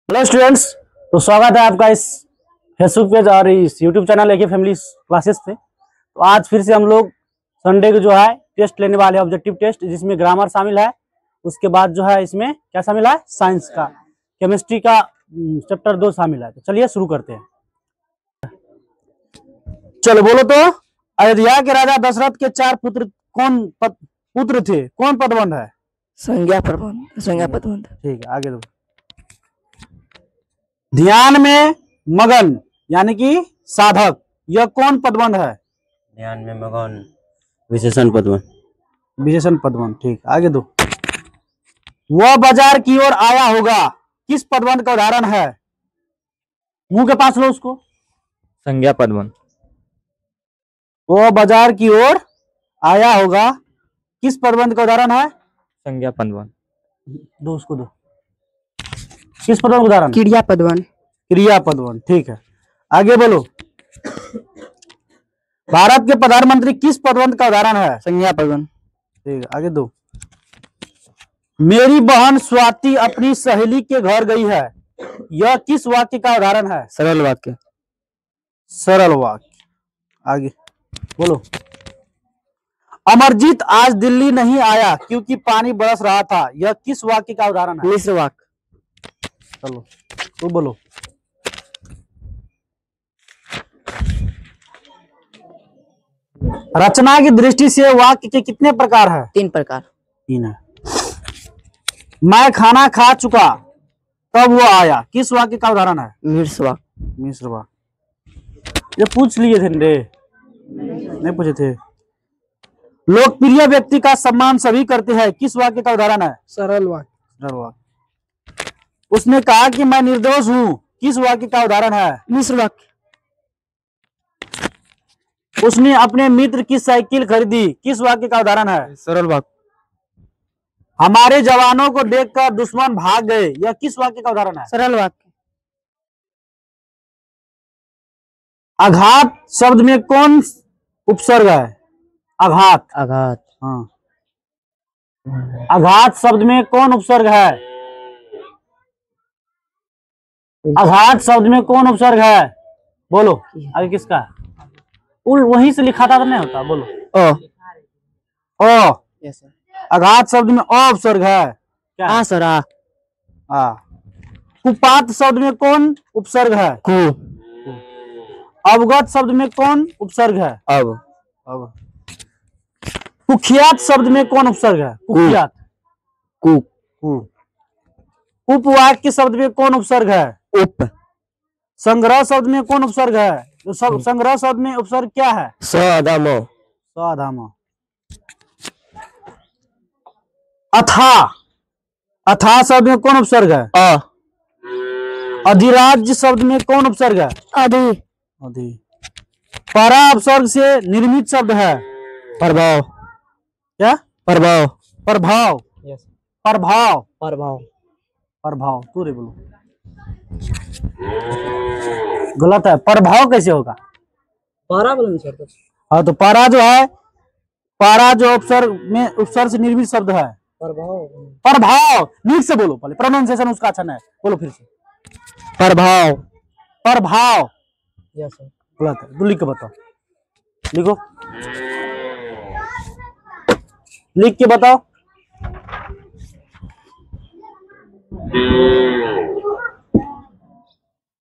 Hello students. तो स्वागत है आपका इस फेसबुक पेज और इस YouTube channel AK family classes पे। तो आज फिर से हम लोग संडे को जो है टेस्ट लेने वाले हैं, ऑब्जेक्टिव टेस्ट, जिसमें ग्रामर शामिल है। उसके बाद जो है इसमें क्या शामिल है, साइंस का, केमिस्ट्री का चैप्टर 2 शामिल है। तो चलिए शुरू करते हैं। चलो बोलो तो, अयोध्या के राजा दशरथ के 4 पुत्र पुत्र थे, कौन पदवंत है? संज्ञा पदवंत। ठीक है, आगे दो। ध्यान में मगन यानी कि साधक, यह कौन पदवंत है? ध्यान में मगन विशेषण पदवंत। विशेषण पदवंत। ठीक, आगे दो। वह बाजार की ओर आया होगा, किस पदवंत का उदाहरण है? मुंह के पास लो उसको। संज्ञा पदवंत। वह बाजार की ओर आया होगा, किस पदवंत का उदाहरण है? संज्ञा पदवंत। दो उसको दो। किस पदवंत का उदाहरण? क्रिया पदवंत। क्रिया पदवंत। ठीक है, आगे बोलो। भारत के प्रधानमंत्री किस पदवंत का उदाहरण है? संज्ञा पदवंत। ठीक है, आगे दो। मेरी बहन स्वाति अपनी सहेली के घर गई है, यह किस वाक्य का उदाहरण है? सरल वाक्य। सरल वाक्य। आगे बोलो। अमरजीत आज दिल्ली नहीं आया क्योंकि पानी बरस रहा था, यह किस वाक्य का उदाहरण है? मिश्र वाक्य। चलो तो बोलो। रचना की दृष्टि से वाक्य के कितने प्रकार है? 3 प्रकार। 3 है। मैं खाना खा चुका तब वो आया, किस वाक्य का उदाहरण है? मिश्र वाक्य। मिश्र वाक्य। ये पूछ लिए थे रे, नहीं पूछे थे। लोकप्रिय व्यक्ति का सम्मान सभी करते हैं, किस वाक्य का उदाहरण है? सरल वाक्य। सरल वाक्य। उसने कहा कि मैं निर्दोष हूं, किस वाक्य का उदाहरण है? मिश्र वाक्य। उसने अपने मित्र की साइकिल खरीदी, किस वाक्य का उदाहरण है? सरल वाक्य। हमारे जवानों को देखकर दुश्मन भाग गए, यह किस वाक्य का उदाहरण है? सरल वाक्य। आघात शब्द में कौन उपसर्ग है? आघात। आघात। हाँ, आघात शब्द में कौन उपसर्ग है? आघात शब्द में कौन उपसर्ग है? बोलो। आगे किसका है? वहीं से लिखा था तो नहीं होता, बोलो। ओ। Yes sir. आघात शब्द में अ उपसर्ग है, क्या है? सर आ। कुपात शब्द में कौन उपसर्ग है? कु। अवगत शब्द में कौन उपसर्ग है? अब। कुख्यात शब्द में कौन उपसर्ग है? कुख्यात। कु। उपवाक्य शब्द में कौन उपसर्ग है? उप। संग्रह शब्द में कौन उपसर्ग है? तो संग्रह शब्द में उपसर्ग क्या है? सदामो। साधाम। अथा। अथा शब्द में कौन उपसर्ग है? अ। अधिराज्य शब्द में कौन उपसर्ग है? अधि। अधि। परा उपसर्ग से निर्मित शब्द है? प्रभाव। क्या? प्रभाव। प्रभाव। प्रभाव। प्रभाव। प्रभाव। तू रे बोलो। गलत है, प्रभाव कैसे होगा? पारा बोलन सर। हाँ, तो पारा जो है, पारा जो उपसर्ग से निर्मित शब्द है। प्रभाव। प्रभाव। नीट से बोलो, पहले प्रोनाउंसिएशन उसका अच्छा नहीं है, बोलो फिर से। प्रभाव। प्रभाव। Yes sir. गलत है, तू लिख के बताओ। लिखो, लिख के बताओ।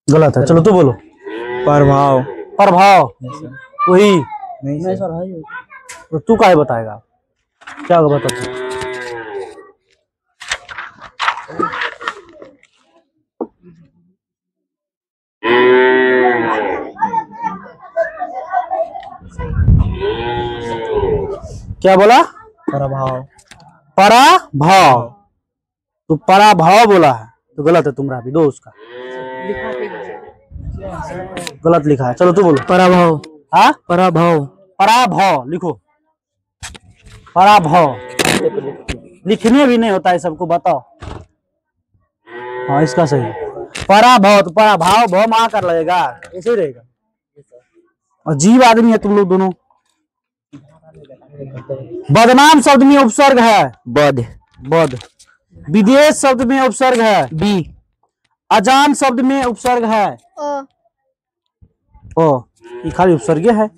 गलत है, चलो तू बोलो। प्रभाव। प्रभाव। वही नहीं सर है। तो तू काहे बताएगा, क्या होगा बता। क्या बोला? प्रभाव। पराभाव। तो पराभाव बोला है, तो गलत है, तुम्हारा भी दो उसका। गलत लिखा है, चलो तू बोलो। पराभव। हाँ, पराभव। पराभव लिखो। पराभव लिखने भी नहीं होता है, सबको बताओ। हाँ, इसका सही। पराभव, तो पराभाव भाव में आकर लगेगा, ऐसे ही रहेगा। अजीब आदमी है तुम लोग दोनों। बदनाम शब्द में उपसर्ग है? बद। बद। विदेश शब्द में उपसर्ग है? बी। अजान शब्द में उपसर्ग है ओ, ये खाली उपसर्ग है।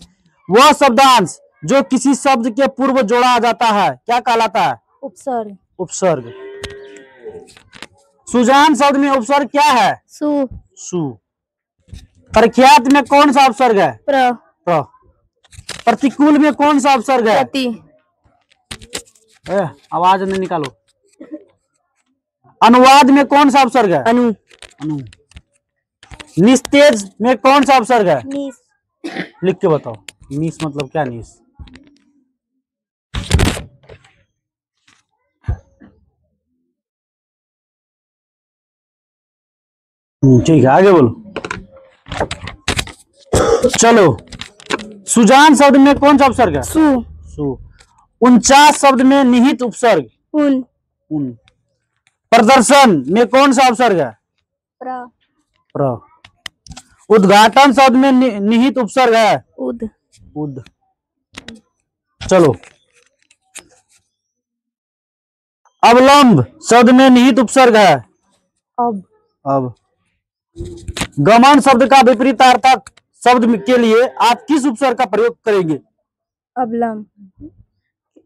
वह शब्दांश जो किसी शब्द के पूर्व जोड़ा जाता है क्या कहलाता है? उपसर्ग। उपसर्ग। सुजान शब्द में उपसर्ग क्या है? सु। सु। प्रख्यात में कौन सा उपसर्ग है? प्र। प्र। प्रतिकूल में कौन सा उपसर्ग है? प्रति। आवाज नहीं निकालो। अनुवाद में कौन सा उपसर्ग है? अनु। अनु। निस्तेज में कौन सा उपसर्ग है? निस। लिख के बताओ निस मतलब क्या? निस ठीक है, आगे बोलो। चलो, सुजान शब्द में कौन सा उपसर्ग है? सु। सु। 49 शब्द में निहित उपसर्ग? उन। उन। प्रदर्शन में कौन सा उपसर्ग है? प्र। प्र। उद्घाटन शब्द में निहित उपसर्ग है? उद। उद। चलो, अवलंब शब्द में निहित उपसर्ग है? अब। अब। गमन शब्द का विपरीतार्थक शब्द के लिए आप किस उपसर्ग का प्रयोग करेंगे? अबलम।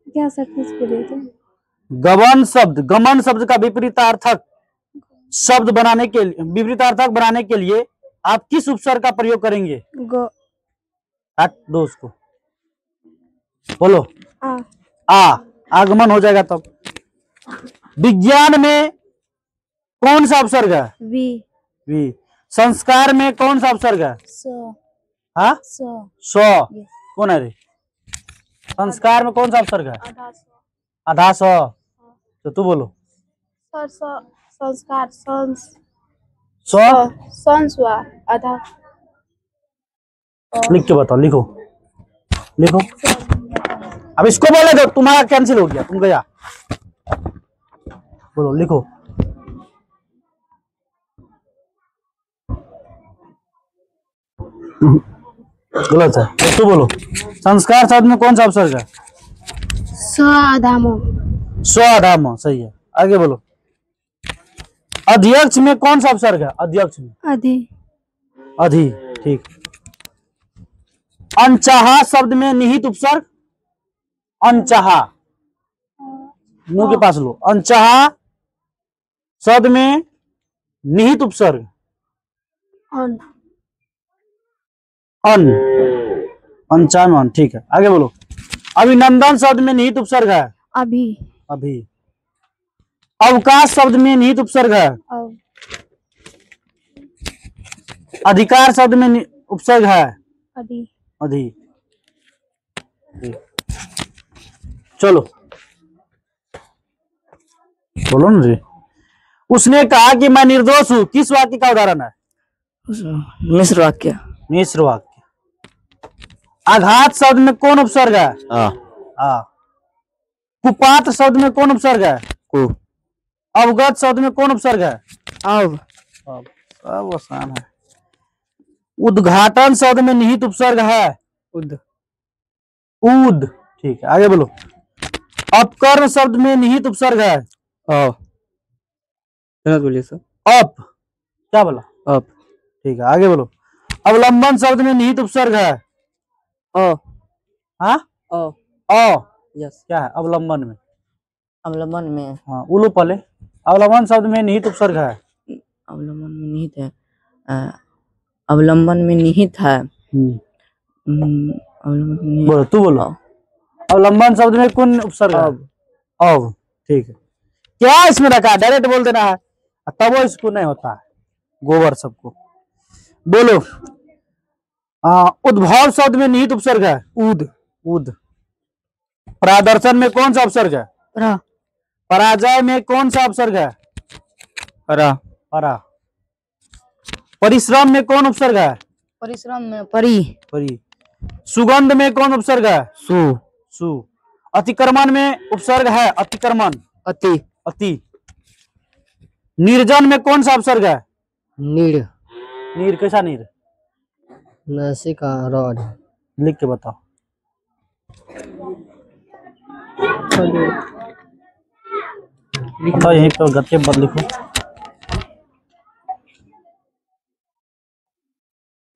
क्या सर किस के लिए थे? गमन शब्द का विपरीतार्थक शब्द बनाने के लिए, विपरीतार्थक बनाने के लिए आप किस उपसर्ग का प्रयोग करेंगे? गो। हट दो उसको, बोलो। आ। आगमन हो जाएगा तब। विज्ञान में कौन सा उपसर्ग है? वी। वी। संस्कार में कौन सा उपसर्ग है? स। हाँ, स। सौ। कौन है रे? संस्कार में कौन सा उपसर्ग है? आधा सौ। तो तू बोलो। सर संस्कार सौ। संस्वा आधा। लिख के बताओ, लिखो लिखो। अब इसको बोले दो, तुम्हारा कैंसिल हो गया, तुम गया। बोलो, लिखो। गलत है, तो तू बोलो। संस्कार शब्द में कौन सा उपसर्ग है? स्वाधामो। स्वाधाम, सही है। आगे बोलो। अध्यक्ष में कौन सा उपसर्ग है? अध्यक्ष में अधि। अधि, ठीक। अनचाहा शब्द में निहित उपसर्ग? अनचाहा, मुंह के पास लो। अनचाहा शब्द में निहित उपसर्ग? अन। अन। अनचाहा में अन, ठीक है। आगे बोलो। अभिनंदन शब्द में निहित उपसर्ग है? अभी। अभी। अवकाश शब्द में निहित उपसर्ग है? अब। अधिकार शब्द में उपसर्ग है? अधि। अधि। चलो, बोलो ना जी। उसने कहा कि मैं निर्दोष हूं, किस वाक्य का उदाहरण है? मिश्र वाक्य। मिश्र वाक्य। आघात शब्द में कौन उपसर्ग है? आ। कुपात शब्द में कौन उपसर्ग है? कु। अवगत शब्द में कौन उपसर्ग है? अब। सब आसान है। उद्घाटन शब्द में निहित उपसर्ग है? उद। उद, ठीक है। आगे बोलो। अपकर्ण शब्द में निहित उपसर्ग है? बोलिए सर। अप, क्या बोला? अप, ठीक है। आगे बोलो। अवलंबन शब्द में निहित उपसर्ग है? हाँ, यस। क्या है अवलंबन में? अवलंबन में, हाँ, उलू पले। अवलंबन शब्द में निहित उपसर्ग है? अवलंबन में निहित है। अवलंबन में निहित है। बोलो, तू बोलो। अवलंबन शब्द में कौन उपसर्ग है? अब, ठीक है। क्या इसमें रखा? डायरेक्ट बोल देना है, तब वो इसको नहीं होता है, गोबर सबको। बोलो। उद्भव शब्द में निहित उपसर्ग है? उद। उद। प्रादर्शन में कौन सा उपसर्ग है? प्र। पराजय में कौन सा उपसर्ग है? परा। परा। परिश्रम में कौन उपसर्ग है? परिश्रम में परि। परी। सुगंध में कौन उपसर्ग है? सु। सु। अतिक्रमण में उपसर्ग है? अतिक्रमण। अति। अति। निर्जन में कौन सा उपसर्ग है? नीर। नीर, कैसा नीर? नासिका रॉड। लिख के बताओ। बताओ, यहीं पर गत्ते पर लिखो।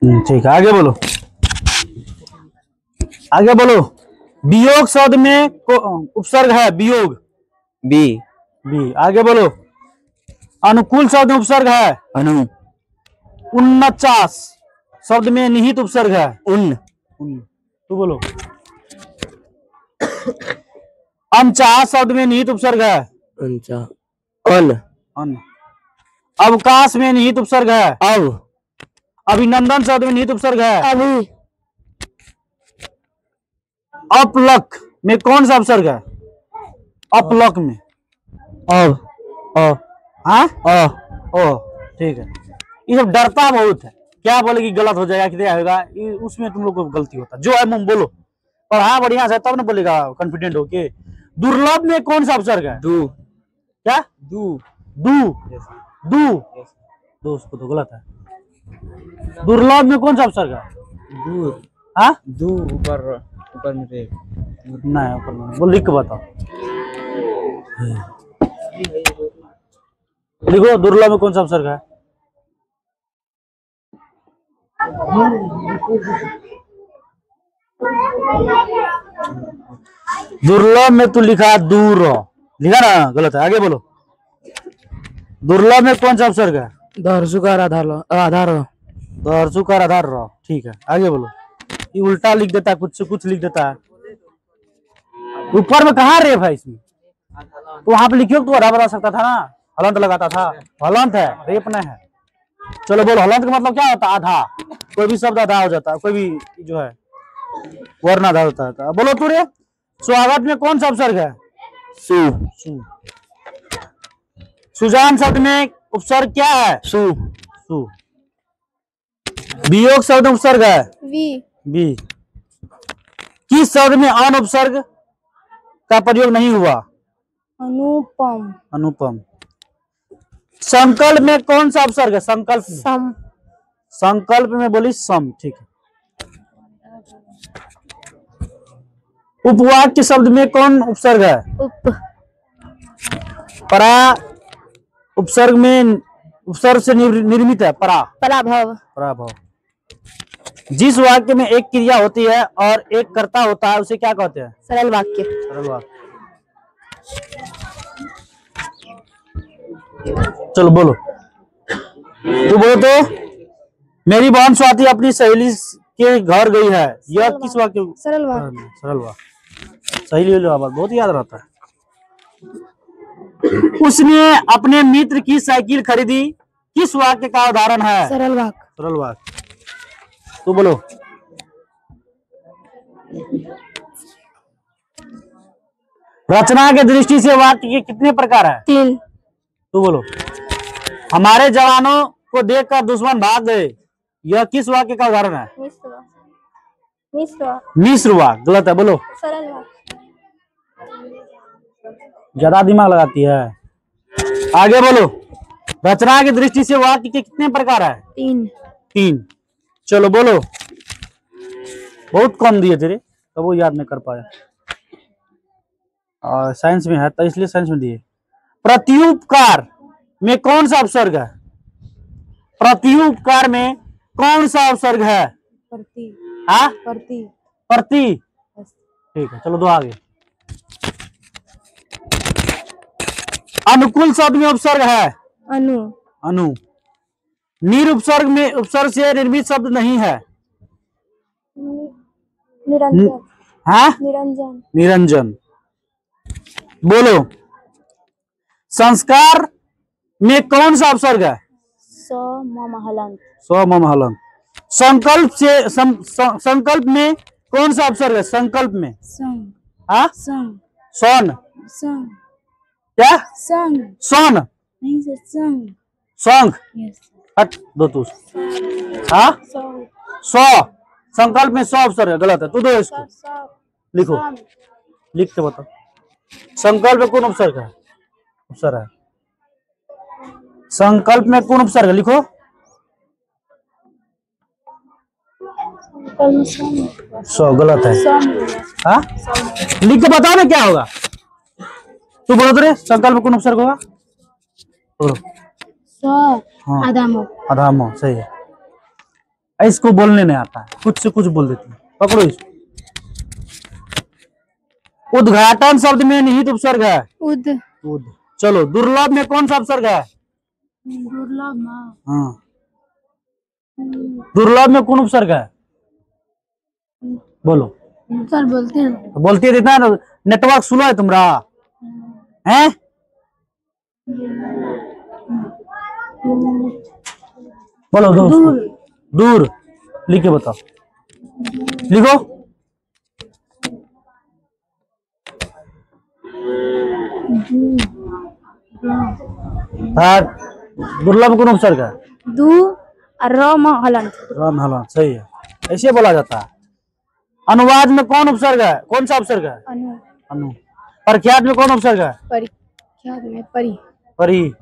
ठीक है, आगे बोलो। आगे बोलो। वियोग शब्द में उपसर्ग है, वियोग। बी। बी। आगे बोलो। अनुकूल शब्द में उपसर्ग है, अनु। 49 शब्द में निहित उपसर्ग है, उन। तू बोलो। 49 शब्द में निहित उपसर्ग है, अंचा। अन। अन। अवकाश में निहित उपसर्ग है, अव। अभिनंदन शब्द में निहित उपसर्ग है, अभी। अपलक में कौन सा उपसर्ग है? अपलक में अव। हाँ ओ, ठीक है। ये सब डरता बहुत है, क्या बोले कि गलत हो जाएगा, क्या होगा, उसमें तुम लोग को गलती होता जो है मुंह बोलो। पढ़ा बढ़िया से तब ना बोलेगा कॉन्फिडेंट होके। दुर्लभ में कौन सा उपसर्ग है? दू। क्या? दू। दू। दू। दो उसको तो गलत है। दुर्लभ में कौन सा उपसर्ग है? दूर। हाँ? दू ऊपर ऊपर में रे। नहीं ऊपर में वो लिख के बताओ। लिखो दुर्लभ में कौन सा उपसर्ग है? दुर्लभ में तू लिखा दूर, लिखा ना, गलत है। आगे बोलो। दुर्लभ में कौन सा उपसर्ग है? दर्जुकार आधार आधार। दर्जुकार आधार रहो, ठीक है। आगे बोलो। ये उल्टा लिख देता है, कुछ से कुछ लिख देता है। ऊपर में कहाँ रेप है इसमें? तो वहां पे लिखियो, तो आधा बता सकता था ना, हलंत लगाता था। हलंत है, रेप नहीं है। चलो बोलो, हलंत का मतलब क्या होता है? आधा। कोई भी शब्द आधा हो जाता है, कोई भी जो है वर्ण आधा होता है। बोलो तू रे। स्वागत में कौन सा उपसर्ग है? सु। सु। सुजान शब्द में उपसर्ग क्या है? सु। सु। वियोग शब्द में उपसर्ग है, वी। बी। किस शब्द में अन उपसर्ग का प्रयोग नहीं हुआ? अनुपम। अनुपम। संकल्प में कौन सा उपसर्ग है? संकल्प में। सम। संकल्प में बोली सम, ठीक है। उपवाक्य शब्द में कौन उपसर्ग है? उप। परा उपसर्ग में उपसर्ग से निर्मित है, परा। पराभव। पराभव। जिस वाक्य में एक क्रिया होती है और एक कर्ता होता है उसे क्या कहते हैं? सरल वाक्य। सरल वाक्य। चलो बोलो। तू बोलो तो। मेरी बहन स्वाति अपनी सहेली के घर गई है, यह किस वाक्य? सरल वाक्य। सरल वाक्य। सहेली बहुत याद रहता है। उसने अपने मित्र की साइकिल खरीदी, किस वाक्य का उदाहरण है? सरल वाक्य। सरल वाक्य। तो बोलो। रचना के दृष्टि से वाक्य के कितने प्रकार है? 3। तो बोलो। हमारे जवानों को देखकर दुश्मन भाग गए, यह किस वाक्य का उदाहरण है? मिश्र वाक्य। गलत है, बोलो। सरल वाक्य। ज्यादा दिमाग लगाती है। आगे बोलो। रचना की दृष्टि से वाक्य के कितने प्रकार है? 3। चलो बोलो। बहुत कम दिए तेरे, तो वो याद नहीं कर पाया। और साइंस में है तो इसलिए साइंस में दिए। प्रत्युपकार में कौन सा उपसर्ग है? प्रत्युपकार में कौन सा उपसर्ग है? प्रति। हाँ? प्रति। प्रति। ठीक है, चलो दो आगे। अनुकूल शब्द में उपसर्ग है, अनु। अनु। निरुपसर्ग में उपसर्ग से निर्मित शब्द नहीं है, निरंजन। हाँ? निरंजन। निरंजन। बोलो। संस्कार में कौन सा उपसर्ग है? समहलंत। स्वमहलंत। संकल्प से संकल्प में कौन सा उपसर्ग है? संकल्प में संग। हाँ? संग। सोन। संग। क्या? संग। सोन। नहीं सर, संग। संग। यस। हट दो तू। हाँ? सौ। सौ। संकल्प में सौ उपसर्ग है, गलत है। तू दो इसको लिखो, लिख के बताओ। संकल्प में कौन उपसर्ग है? उपसर्ग है। संकल्प में कौन उपसर्ग है? लिखो। सौ। गलत है। हाँ? लिख के बताओ ना क्या होगा। तू बोलो तो रे, संकल्प में कौन उपसर्ग होगा? बोलो। सौ। हाँ। आदामो। आधामो, सही है। इसको बोलने नहीं आता है, कुछ से कुछ बोल देती है। पकड़ो इसको। उद्घाटन शब्द में निहित उपसर्ग है उद। उद। चलो, दुर्लभ में कौन सा उपसर्ग है? दुर्लभ। हाँ, दुर्लभ में कौन उपसर्ग है? बोलो। सर बोलते हैं। बोलती है इतना नेटवर्क स्लो है तुम्हारा, हैं? बोलो। दूर। दूर लिख के बताओ। लिखो। दुर्लभ कौन उपसर्ग है? दू और हलन। राम हलन, सही है, ऐसे बोला जाता है। अनुवाद में कौन उपसर्ग है? कौन सा उपसर्ग है? अनु। अनु। प्रख्यात में कौन उपसर्ग है? परी। क्या में परी। परी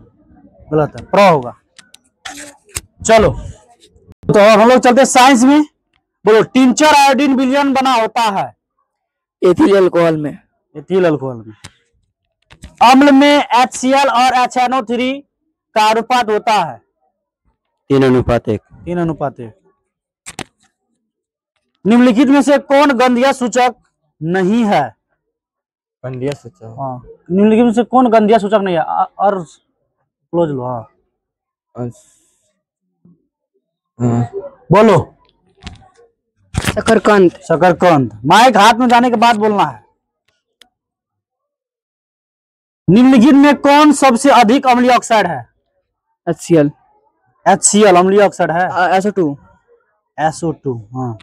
गलत है, प्र होगा। चलो, तो अब हम लोग चलते हैं साइंस में। बोलो, टिंचर आयोडीन विलयन बना होता है एथिल अल्कोहल में। एथिल अल्कोहल में। अम्ल में HCl और HNO3 का अनुपात होता है 3:1। 3:1। निम्नलिखित में से कौन गंधिया सूचक नहीं है? गंधिया सूचक। हाँ, निम्नलिखित में से कौन गंधिया सूचक नहीं है? और क्लोज लो। हाँ, बोलो। शकरकंद। शकरकंद। माइक हाथ में जाने के बाद बोलना है। निम्नलिखित में कौन सबसे अधिक अम्लीय ऑक्साइड है? HCl। HCl अम्लीय ऑक्साइड है। SO2। SO2। हाँ।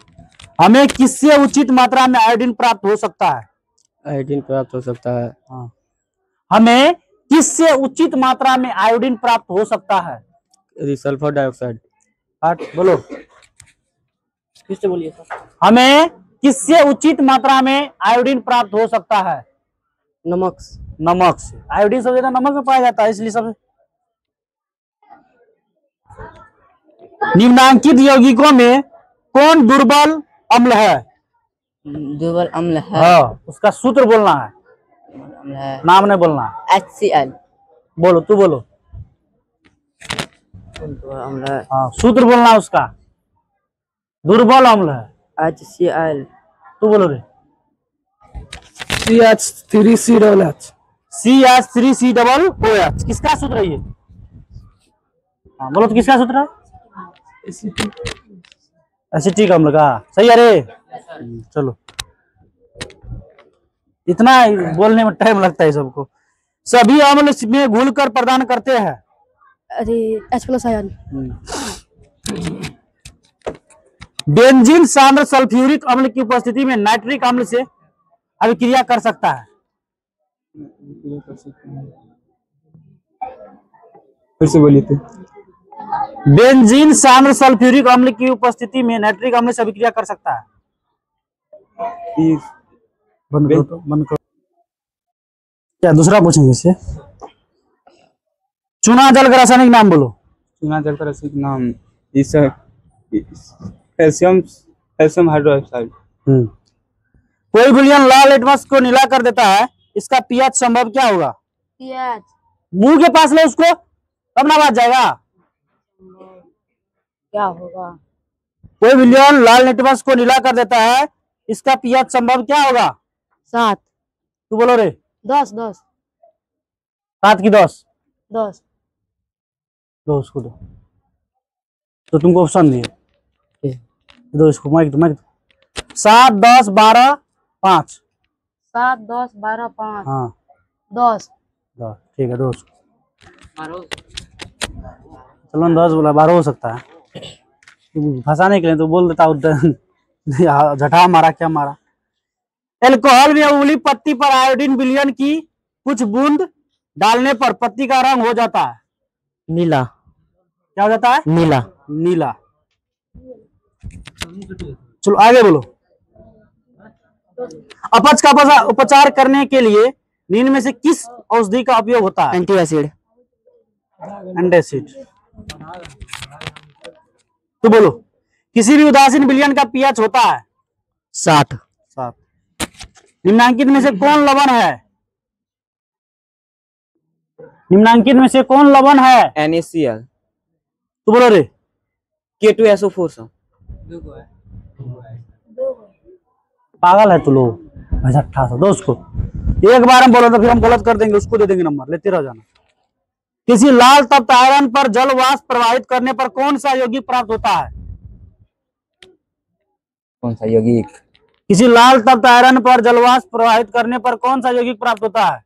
हमें किससे उचित मात्रा में आयोडीन प्राप्त हो सकता है? आयोडीन प्राप्त हो सकता है। हाँ। हमें किससे उचित मात्रा में आयोडीन प्राप्त हो सकता है? यदि सल्फर डाइऑक्साइड। बोलो। किससे बोलिए सर? हमें किससे उचित मात्रा में आयोडीन प्राप्त हो सकता है? नमक। नमक से। आयोडीन सबसे ज्यादा नमक में पाया जाता है, इसलिए सब। निम्नांकित यौगिकों में कौन दुर्बल अम्ल है? दुर्बल अम्ल है। हाँ, उसका सूत्र बोलना है, अम्ल है नाम नहीं बोलना है। HCl। बोलो, तू बोलो। दुर्बल अम्ल है हाँ, सूत्र बोलना है उसका। दुर्बल अम्ल है HCl। तू बोलो रे। CH3COOH। CH3COOH किसका सूत्र है ये? हाँ, बोलो तो किसका सूत्र है? एसिटिक अम्ल का। सही है रे। चलो, इतना बोलने में टाइम लगता है सबको। सभी अम्ल में घुलकर प्रदान करते हैं अरे H+ आयन। बेंजीन सांद्र सल्फ्यूरिक अम्ल की उपस्थिति में नाइट्रिक अम्ल से अभिक्रिया कर सकता है। फिर से बोलिए थे। बेंजीन सांद्र सल्फ्यूरिक अम्ल की उपस्थिति में नाइट्रिक अम्ल से अभिक्रिया कर सकता है। बंद करो तो, बंद करो। क्या दूसरा पूछेंगे इससे? चूना जल का रासायनिक नाम बोलो। चूना जल का रासायनिक नाम कैल्शियम हाइड्रोक्साइड। कोई विलयन लाल लिटमस को नीला कर देता है, इसका पीएच संभव क्या होगा? पीएच। मुंह के पास लो उसको, तब ना बात जाएगा। क्या होगा? कोई विलयन लाल लिटमस को नीला कर देता है, इसका पीएच संभव क्या होगा? 7। तू बोलो रे। 10। 7 की 10। 10। दो उसको दो, तो तुमको ऑप्शन दिए, दो इसको। माइक दो। 7, 10, 12, 5। 7, 10, 12, 5। हाँ, 10। ठीक है, 2। चलो 10 बोला, 12 हो सकता है। फंसाने के लिए तो बोल देता उधर। झटा मारा, क्या मारा। एल्कोहल में उंगली पत्ती पर आयोडीन विलयन की कुछ बूंद डालने पर पत्ती का रंग हो जाता है नीला। क्या हो जाता है? नीला। नीला। चलो आगे बोलो। अपच का उपचार करने के लिए निम्न में से किस औषधि का उपयोग होता है? एंटीएसिड। एंटासिड। तो बोलो, किसी भी उदासीन विलयन का पीएच होता है 7। निम्नांकित में से कौन लवण है? निम्नांकित में से कौन लवण है? NaCl। तो बोलो रे। K2SO4 sir. पागल है तू लोग। भाई 1800 दो उसको। एक बार हम बोलो तो फिर हम गलत कर देंगे, उसको दे देंगे नंबर, लेते रह जाना। किसी लाल तप्त आयरन पर जल वाष्प प्रवाहित करने पर कौन सा यौगिक प्राप्त होता है? कौन सा यौगिक? किसी लाल तप्त आयरन पर जल वाष्प प्रवाहित करने पर कौन सा यौगिक प्राप्त होता है?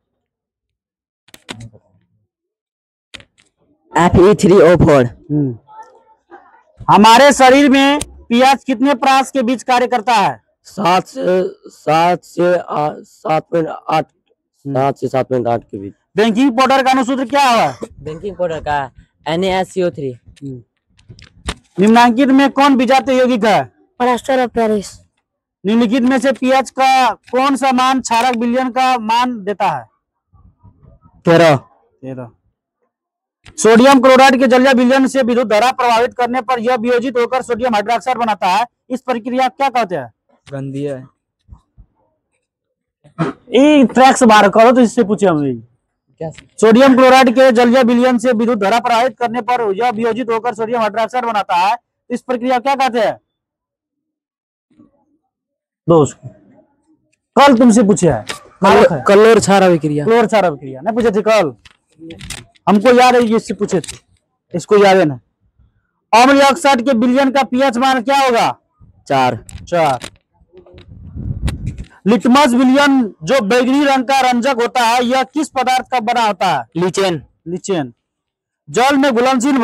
Fe3O4। हमारे शरीर में पीएच कितने प्रास के बीच कार्य करता है? 7 से 7.8 के बीच। बेकिंग पाउडर का अनुसूत्र क्या है? बेकिंग पाउडर का NaSCO3। निम्नलिखित में कौन विजातीय यौगिक है? Plaster of Paris. निम्नलिखित में से पीएच का कौन सा मान क्षारक विलयन का मान देता है? 13। सोडियम क्लोराइड के जलीय विलयन से विद्युत धारा प्रभावित करने पर यह वियोजित होकर सोडियम हाइड्रोक्साइड बनाता है। इस प्रक्रिया क्या कहते हैं? गंदी है। ट्रैक्स बाहर करो तो इससे पूछे हम। क्या? सोडियम क्लोराइड के जलीय विलयन से विद्युत धारा प्रभावित करने पर यह वियोजित होकर सोडियम हाइड्रोक्साइड बनाता है। इस प्रक्रिया क्या कहते हैं? दोस्त कल तुमसे पूछे है कलोर क्षार अभिक्रिया। क्लोर क्षार अभिक्रिया नहीं पूछे थे कल? हमको याद है, ये इससे पूछे थे, इसको याद है ना। अम्लीय ऑक्साइड के विलयन का पीएच मान क्या होगा? 4। लिटमस विलयन जो बैगनी रंग का रंजक होता है, यह किस पदार्थ का बना होता है? लीचेन। जल में घुलनशील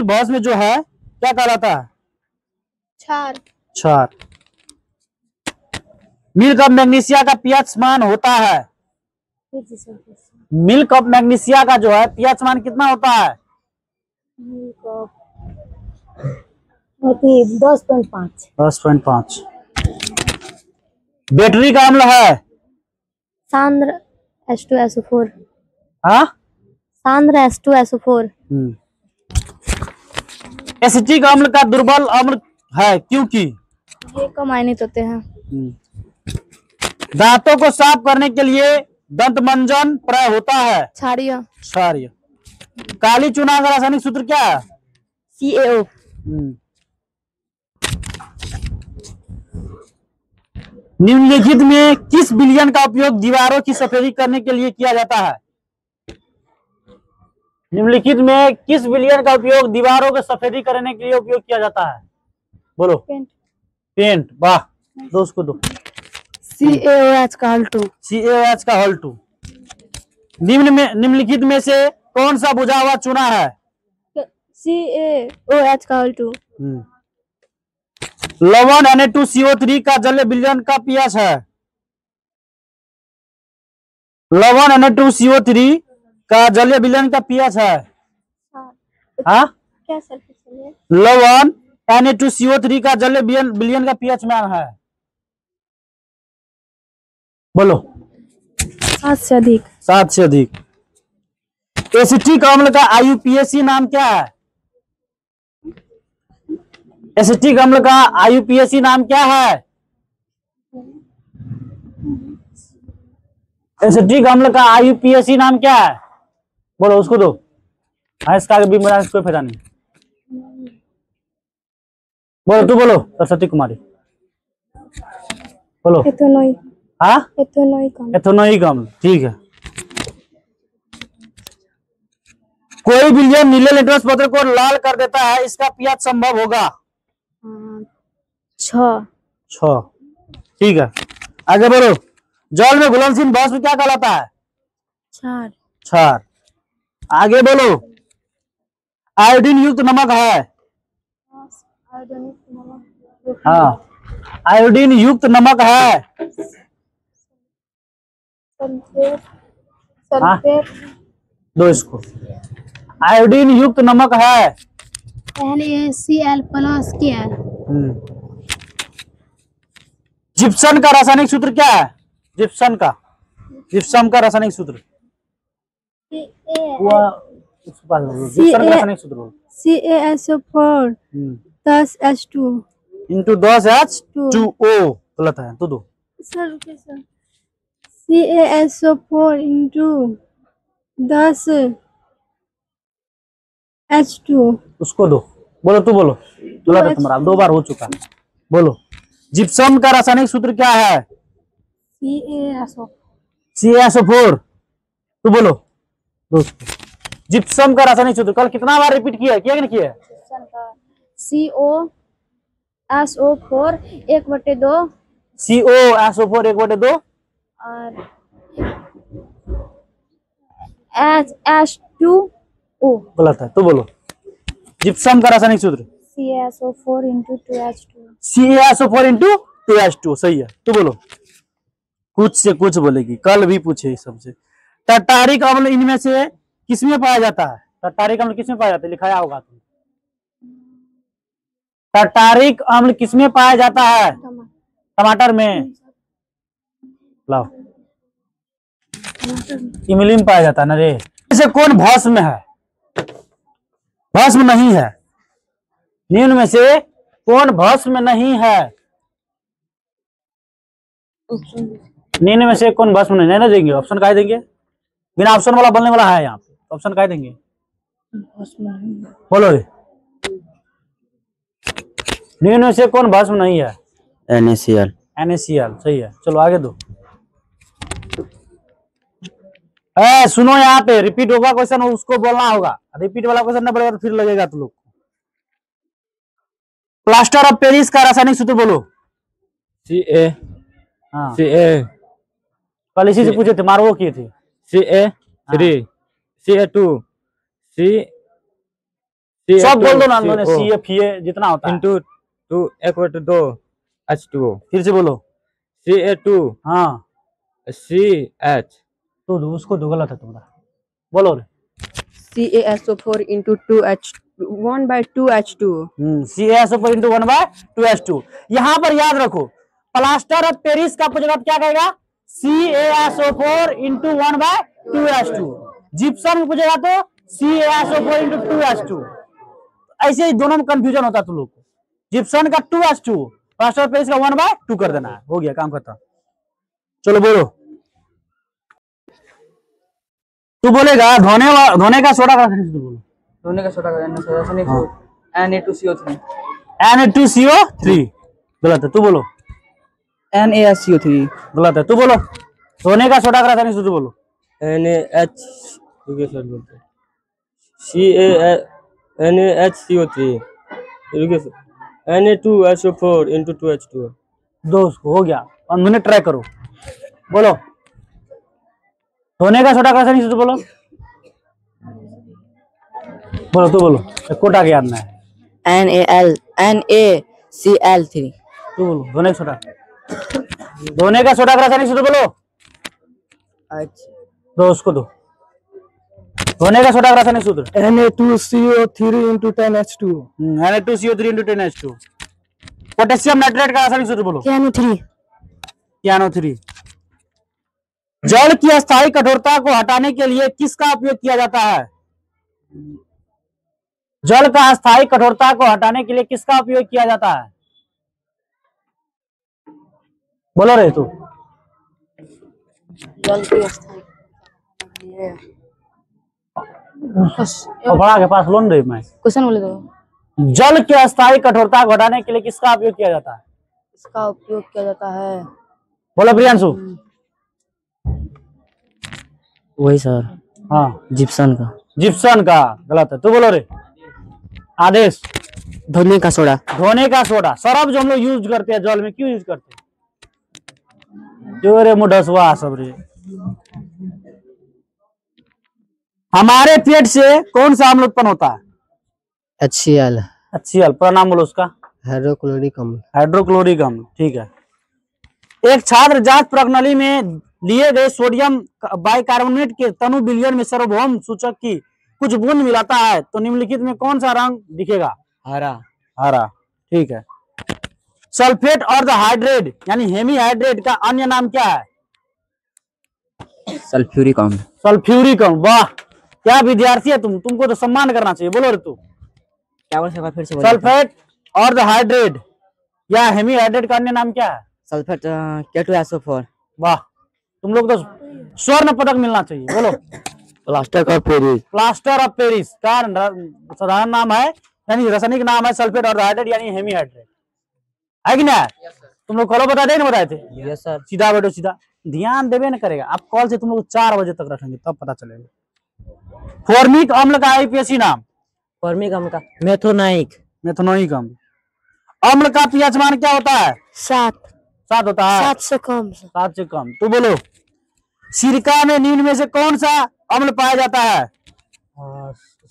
भस्म जो है क्या कहलाता है? क्षार। मिल्क ऑफ मैग्नीशिया का पीएच मान होता है? मिल्क ऑफ मैग्नीशिया का जो है पीएच मान कितना होता है? 10.5। बैटरी का अम्ल है? सांद्र H2SO4। हाँ, सांद्र H2SO4। एसिटिक अम्ल का दुर्बल अम्ल है क्योंकि ये कम आयनित होते हैं। दांतों को साफ करने के लिए दंतमंजन प्रयोग होता है? क्षारीय। काली चूना का रासायनिक सूत्र क्या है? CaO। निम्नलिखित में किस विलयन का उपयोग दीवारों की सफेदी करने के लिए किया जाता है? निम्नलिखित में किस विलयन का उपयोग दीवारों को सफेदी करने के लिए उपयोग किया जाता है? बोलो। पेंट। वाह, दो उसको दो। CaOH का हॉल 2। निम्नलिखित में से कौन सा बुझा हुआ चूना है? CaOH का हॉल 2। लवण Na2CO3 का जलीय विलयन का पीएच है? लवण Na2CO3 का जलीय विलयन का पीएच है? हाँ, क्या सर? लवण Na2CO3 का जलीय विलयन का पीएच मान है? बोलो। 7 से अधिक। 7 से अधिक। एसिटिक अम्ल का IUPAC नाम क्या है? एसिटिक अम्ल का IUPAC नाम क्या है? एसिटिक अम्ल का IUPAC नाम क्या है? बोलो उसको दो। हाँ, इसका भी मेरा कोई फायदा नहीं। बोलो, तू बोलो सरस्वती कुमारी, बोलो। हाँ, एथेनोइक अम्ल। ठीक है। कोई विलयन नीले लिटमस पत्र को लाल कर देता है, इसका पीएच संभव होगा? 6। ठीक है, आगे बोलो। जल में घुलनशील भस्म क्या कहलाता है? क्षार। आगे बोलो। आयोडीन युक्त नमक है? हाँ, आयोडीन युक्त नमक है? हाँ, दो इसको। आयोडीन युक्त नमक है? NaCl+Kl। जिप्सम का रासायनिक सूत्र क्या है? जिप्सम का रासायनिक सूत्र? जिप्सम का रासायनिक सूत्र CaSO4 10H2 इंटू 10H2O। गलत है तो दो। Sir CaSO4 into 10H2। उसको दो। बोलो, तू बोलो। गलत है तुम्हारा, 2 बार हो चुका। बोलो जिप्सम का रासायनिक सूत्र क्या है? CaSO4। तो बोलो दोस्तों जिप्सम का रासायनिक सूत्र कल कितना बार रिपीट किया कि नहीं किया? CaSO4 1/2 CaSO4 1/2 और H2O। गलत है। तो बोलो जिप्सम का रासायनिक सूत्र CaSO4 × 2H2। CaSO4 × 2H2 सही है। तो बोलो कुछ से कुछ बोलेगी, कल भी पूछे सबसे। टर्टारिक अम्ल इनमें से किसमें पाया जाता है? टर्टारिक अम्ल किसमें पाया जाता है? लिखाया होगा तुम। टर्टारिक अम्ल किसमें पाया जाता है? टमाटर में। लाओ इमली में पाया जाता है ना रे। इसे कौन भस्म है? भस्म नहीं है। निम्न में से कौन भस्म नहीं है? निम्न में से कौन भस्म नहीं ना देंगे? ऑप्शन काय देंगे? बिना ऑप्शन वाला बोलने वाला है यहाँ पे, ऑप्शन काय देंगे? बोलो रे निम्न में से कौन भस्म नहीं है? NaCl। NaCl सही है। चलो आगे दो। सुनो यहाँ पे रिपीट होगा क्वेश्चन, उसको बोलना होगा। रिपीट वाला क्वेश्चन ना बोलेगा तो फिर लगेगा तुम लोग को। प्लास्टर ऑफ पेरिस का रासायनिक सूत्र बोलो। Ca। हाँ Ca। कल इसी से पूछे थे, मारो वो किए थे। Ca3 Ca2 सब बोल दो ना CFA जितना होता है। Into 2 1/2 H2O। फिर से बोलो। Ca2 हाँ CH। तो दो उसको दो, गलत है तुम्हारा। बोलो रे CaSO4 × 1/2H2। CaSO4 × 1/2H2। यहाँ पर याद रखो प्लास्टर ऑफ पेरिस का पूछेगा क्या कहेगा? CaSO4 × 1/2H2। जिप्सम पूछेगा तो CaSO4 × 2H2। ऐसे ही दोनों में कंफ्यूजन होता है तुम लोग को। जिप्सम का 2H2, प्लास्टर ऑफ पेरिस का 1/2 कर देना है। हो गया काम खत्म। चलो बोलो तू बोलेगा धोने का सोडा का बोलो। धोने का सोडा का रासायनिक Na2CO3। Na2CO3 गलत है। तू बोलो। NaSCO3 गलत है। तू बोलो धोने का सोडा का रासायनिक सूत्र बोलो। NaHCO3 Na2SO4 × 2H2। दोस्त हो गया। 1 मिनट ट्राई करो। बोलो धोने का सोडा का रासायनिक सूत्र बोलो। बोलो तू बोलो, कोटा के याद ना है। NaCl3। तू बोलो धोने का सोडा का रासायनिक सूत्र बोलो। अच्छा दो उसको दो। धोने का सोडा का रासायनिक सूत्र Na2CO3 × 10H2। Na2CO3 × 10H2। Potassium nitrate का रासायनिक सूत्र बोलो। Cyano3। जल की अस्थायी कठोरता को हटाने के लिए किसका उपयोग किया जाता है? जल का अस्थायी कठोरता को हटाने के लिए किसका उपयोग किया जाता है? बोलो रे तू। जल की अस्थायी बड़ा के पास लोन रे मैं क्वेश्चन बोले तो। जल के अस्थायी कठोरता को घटाने के लिए किसका उपयोग किया जाता है? इसका उपयोग किया जाता है। बोलो प्रियांशु। वही सर हाँ जिप्सन का। जिप्सन का गलत है। तू बोलो रे आदेश। धोने का सोडा। धोने का सोडा सरफ जो हम लोग यूज करते हैं जल में, क्यों यूज करते हैं? जो रे मुडसवा सब रे। हमारे पेट से कौन सा अम्ल उत्पन्न होता है? HCl। HCl पूरा नाम बोलो उसका। हाइड्रोक्लोरिक अम्ल। हाइड्रोक्लोरिक अम्ल ठीक है। एक छात्र जांच प्रणाली में लिए गए सोडियम बाइकार्बोनेट के तनु विलयन में सार्वभौम सूचक की कुछ बूंद मिलाता है तो निम्नलिखित में कौन सा रंग दिखेगा? हरा। हरा ठीक है। सल्फेट और द हाइड्रेट यानी हेमीहाइड्रेट का अन्य नाम क्या है? सल्फ्यूरिक अम्ल। सल्फ्यूरिक अम्ल। वाह क्या विद्यार्थी है तुम, तुमको तो सम्मान करना चाहिए। बोलो रे तू। क्या बोल सकता फिर से? सल्फेट और द हाइड्रेट या हेमीहाइड्रेट का अन्य नाम क्या है? Sulphate K2SO4। वाह तुम लोग तो स्वर्ण पदक मिलना चाहिए। बोलो plaster of Paris. Plaster of Paris का साधारण नाम है यानी रासायनिक नाम है सल्फेट और हाइड्रेट यानी हेमीहाइड्रेट, है कि ना? तुम लोग कल बताते नहीं बताए थे? Yes sir. सीधा बैठो सीधा, ध्यान देवे न करेगा। आप कॉल से तुम लोग 4 बजे तक रखेंगे तब पता चलेगा। फॉर्मिक अम्ल का आईपीएसी नाम? फॉर्मिक अम्ल का मेथोनाइक। मेथनोइक अम्ल। अम्ल का पीएच मान क्या होता है? 7 होता है। 7 से कम। 7 से कम। तो बोलो सिरका में निम्न में से कौन सा अम्ल पाया जाता है?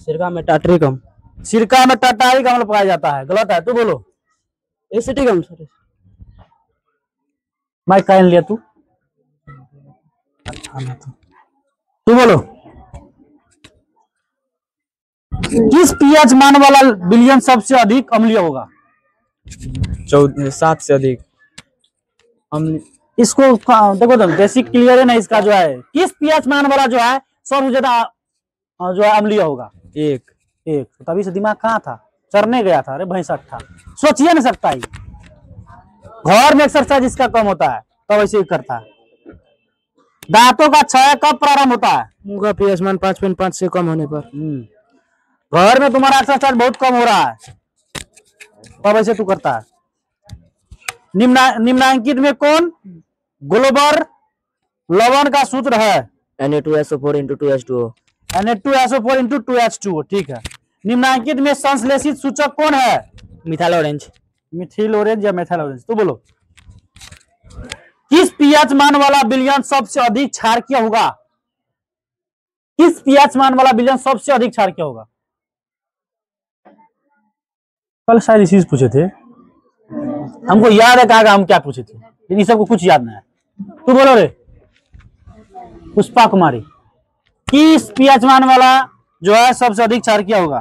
सिरका में टाटरिक अम्ल। सिरका में टाटारिक अम्ल पाया जाता है, गलत है। तू बोलो एसिटिक अम्ल सर। माइक कान लिया तू? तू बोलो किस पीएच मान वाला विलयन सबसे अधिक अम्लीय होगा? 7 से अधिक। इसको देखो तुम बेसिक क्लियर है ना इसका जो है, किस पीएच मान वाला जो है सबसे ज्यादा जो है अम्लीय होगा? 1। तो तभी से दिमाग कहाँ था, चरने गया था। अरे भैंसा था, सोचिए नहीं सकता ही। घर में एक्सरसाइज इसका कम होता है तब ऐसे ही करता है। दांतों का क्षय कब प्रारंभ होता है? मुंह का पीएच मान 5.5 से कम होने पर। घर में तुम्हारा एक्सरसाइज बहुत कम हो रहा है तब ऐसे तू करता है। निम्नांकित में कौन ग्लोबर लवण का सूत्र है? Na2SO4 × 2H2O। Na2SO4 × 2H2O, ठीक है। निम्नांकित में संश्लेषित सूचक कौन है? Methyl orange. Methyl orange or methyl orange. तो बोलो किस पीएच मान वाला विलयन सबसे अधिक क्षारकीय होगा? किस पीएच मान वाला विलयन सबसे अधिक क्षारकीय होगा? कल शायद इसी से पूछे थे, हमको याद है कहा हम क्या पूछे थे, लेकिन इस सबको कुछ याद नहीं है। तू बोलो रे पुष्पा कुमारी, किस पीएच मान वाला जो है सबसे अधिक क्षारकीय होगा?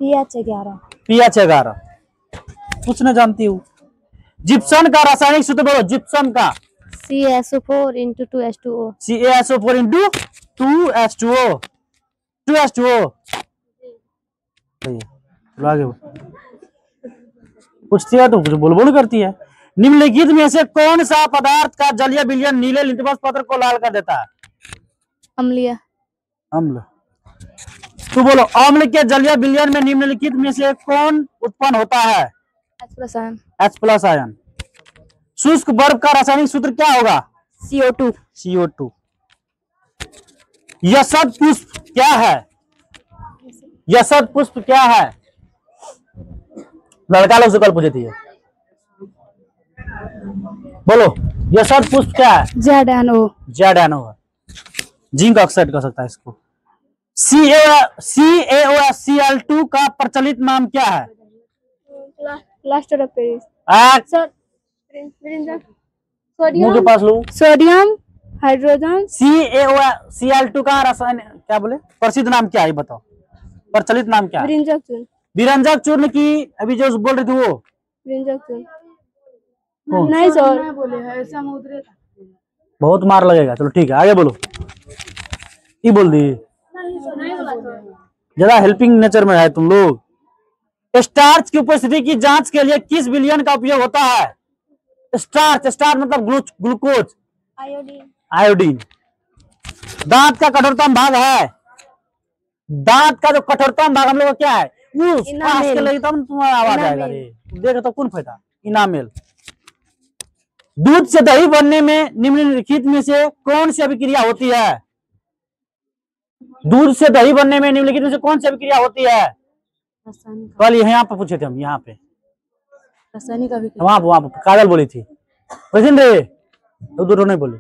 pH 11। पीएच 11। कुछ न जानती हूँ। जिप्सम का रासायनिक सूत्र बोलो। जिप्सम का CaSO4 × 2H2O। CaSO4 × 2H2O। 2H2O आगे पूछती है तो कुछ बोल बोल करती है। निम्नलिखित में से कौन सा पदार्थ का जलीय विलयन नीले लिटमस पत्र को लाल कर देता है? अम्लीय। अम्ल। तू बोलो अम्ल के जलीय विलयन में निम्नलिखित में से कौन उत्पन्न होता है? H+ ion. शुष्क बर्फ का रासायनिक सूत्र क्या होगा? CO2। यशद पुष्प क्या है? यशद पुष्प क्या है? लड़का लोग से कल पूछे थे। बोलो यशद पुष्प क्या है? ZNO है। जिंक ऑक्साइड कह सकता है इसको। CaOCl2 का प्रचलित नाम क्या है? Plaster of Paris. मुंह के पास लो। Sodium hydrogen. CaOCl2 का रासायन क्या बोले प्रसिद्ध नाम क्या है बताओ? प्रचलित नाम क्या है? विरंजक चूर्ण। विरंजक चूर्ण की अभी जो बोल रही थी वो विरंजक चूर्ण नहीं सर बोले है समुद्र। बहुत मार लगेगा। चलो ठीक है आगे बोलो। ये बोल दी ज्यादा हेल्पिंग नेचर में है तुम लोग। स्टार्च की उपस्थिति की जांच के लिए किस विलयन का उपयोग होता है? स्टार्च मतलब ग्लूकोज। आयोडीन। दांत का कठोरतम भाग है? दांत का जो कठोरतम भाग हम लोग क्या है? के लिए तब तुम्हारा आवाज आएगा रे। देखो तो कौन फायदा? इनामेल। दूध से दही बनने में निम्नलिखित में से कौन सी अभिक्रिया होती है? दूध से दही बनने में निम्नलिखित में से कौन सी अभिक्रिया होती है? कल यहाँ पे पूछे थे हम। यहाँ पे रासायनिक अभिक्रिया। वहां पे काजल बोली थी रे तो दूर नहीं बोली।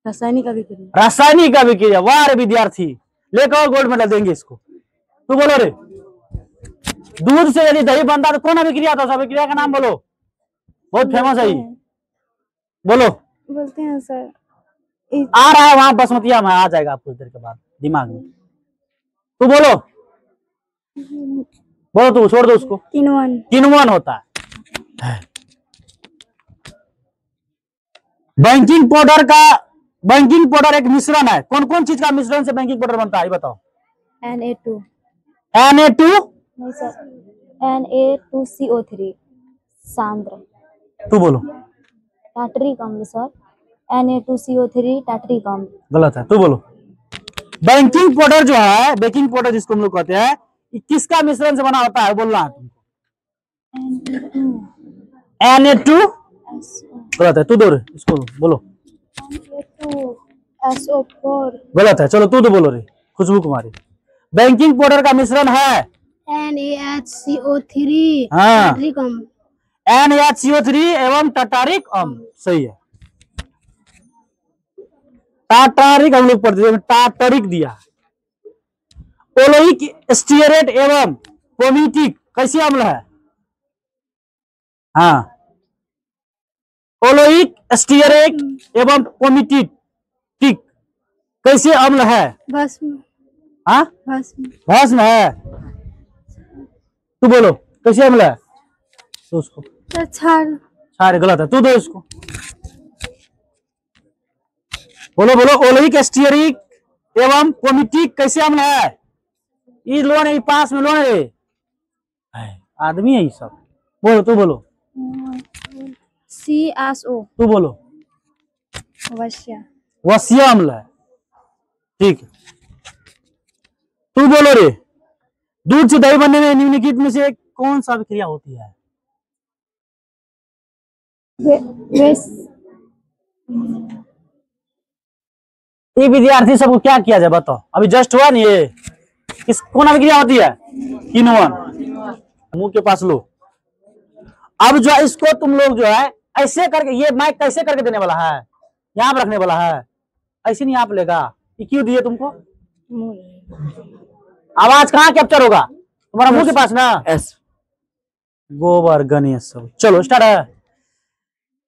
रासायनिक अभिक्रिया। रासायनिक अभिक्रिया। वाह रे विद्यार्थी लेकर गोल्ड मेडल देंगे इसको। तू बोलो रे दूध से यदि दही बनता तो कौन अभिक्रिया था? उस अभिक्रिया का नाम बोलो। बहुत फेमस है। बोलो। बोलते हैं सर। आ रहा है वहां बासमतिया में आ जाएगा कुछ देर के बाद दिमाग में। तू बोलो बोलो तू छोड़ दो उसको। किण्वन होता है। बेकिंग पाउडर एक मिश्रण है। कौन कौन चीज का मिश्रण से बेकिंग पाउडर बनता है बताओ? Na2 नहीं सर Na2CO3 सांद्र। तू बोलो। टाटरिक अम्ल सर। Na2CO3 टाटरिक अम्ल। गलत है। तू बोलो। बेकिंग पाउडर जो है बेकिंग पाउडर जिसको हम लोग कहते हैं कि किसका मिश्रण से बना होता है, बोलना है तुमको। Na2 गलत है, तू दो रे, इसको बोलो। SO4 गलत है, चलो तू तो बोलो रे, खुशबू कुमारी। बैंकिंग पाउडर का मिश्रण है NaHCO3 हाँ। टार्टरिक अम्ल। NaCO3 एवं टाटारिक अम्ल, सही है। टाटारिक हम लोग पढ़ते थे, टाटारिक दिया। ओलोइक स्टीयरेट एवं पोमिटिक कैसे अम्ल है? हाँ, ओलोइक स्टीयरेट एवं पोमिटिक कैसे अम्ल है? भस्म। हाँ, भस्म। भस्म है। तू बोलो कैसे अम्ल है? तो उसको क्षार। गलत है, तू दो इसको। बोलो बोलो, ओलोइक स्टीयरिक एवं पोमिटिक कैसे अम्ल है? ये लो नहीं, पास में लो नहीं, आदमी है ये सब। बोलो, तू बोलो। CSO तू बोलो। वश्य। वसीय अम्ल है, ठीक है। तू बोलो रे, दूध से दही बनने में निम्नलिखित में से कौन सा अभिक्रिया होती है? ये विद्यार्थी सबको क्या किया जाए बताओ, अभी जस्ट हुआ नहीं ये, किस कौन अभिक्रिया होती है? किण्वन। मुंह के पास लो। अब जो है इसको तुम लोग जो है ऐसे करके, ये माइक कैसे करके देने वाला है, यहाँ पे रखने वाला है, ऐसे नहीं आप लेगा। ये क्यों दिए तुमको? आवाज कहाँ कैप्चर होगा? तुम्हारा मुंह के पास ना। एस गोबर गणेश सब। चलो स्टार्ट है।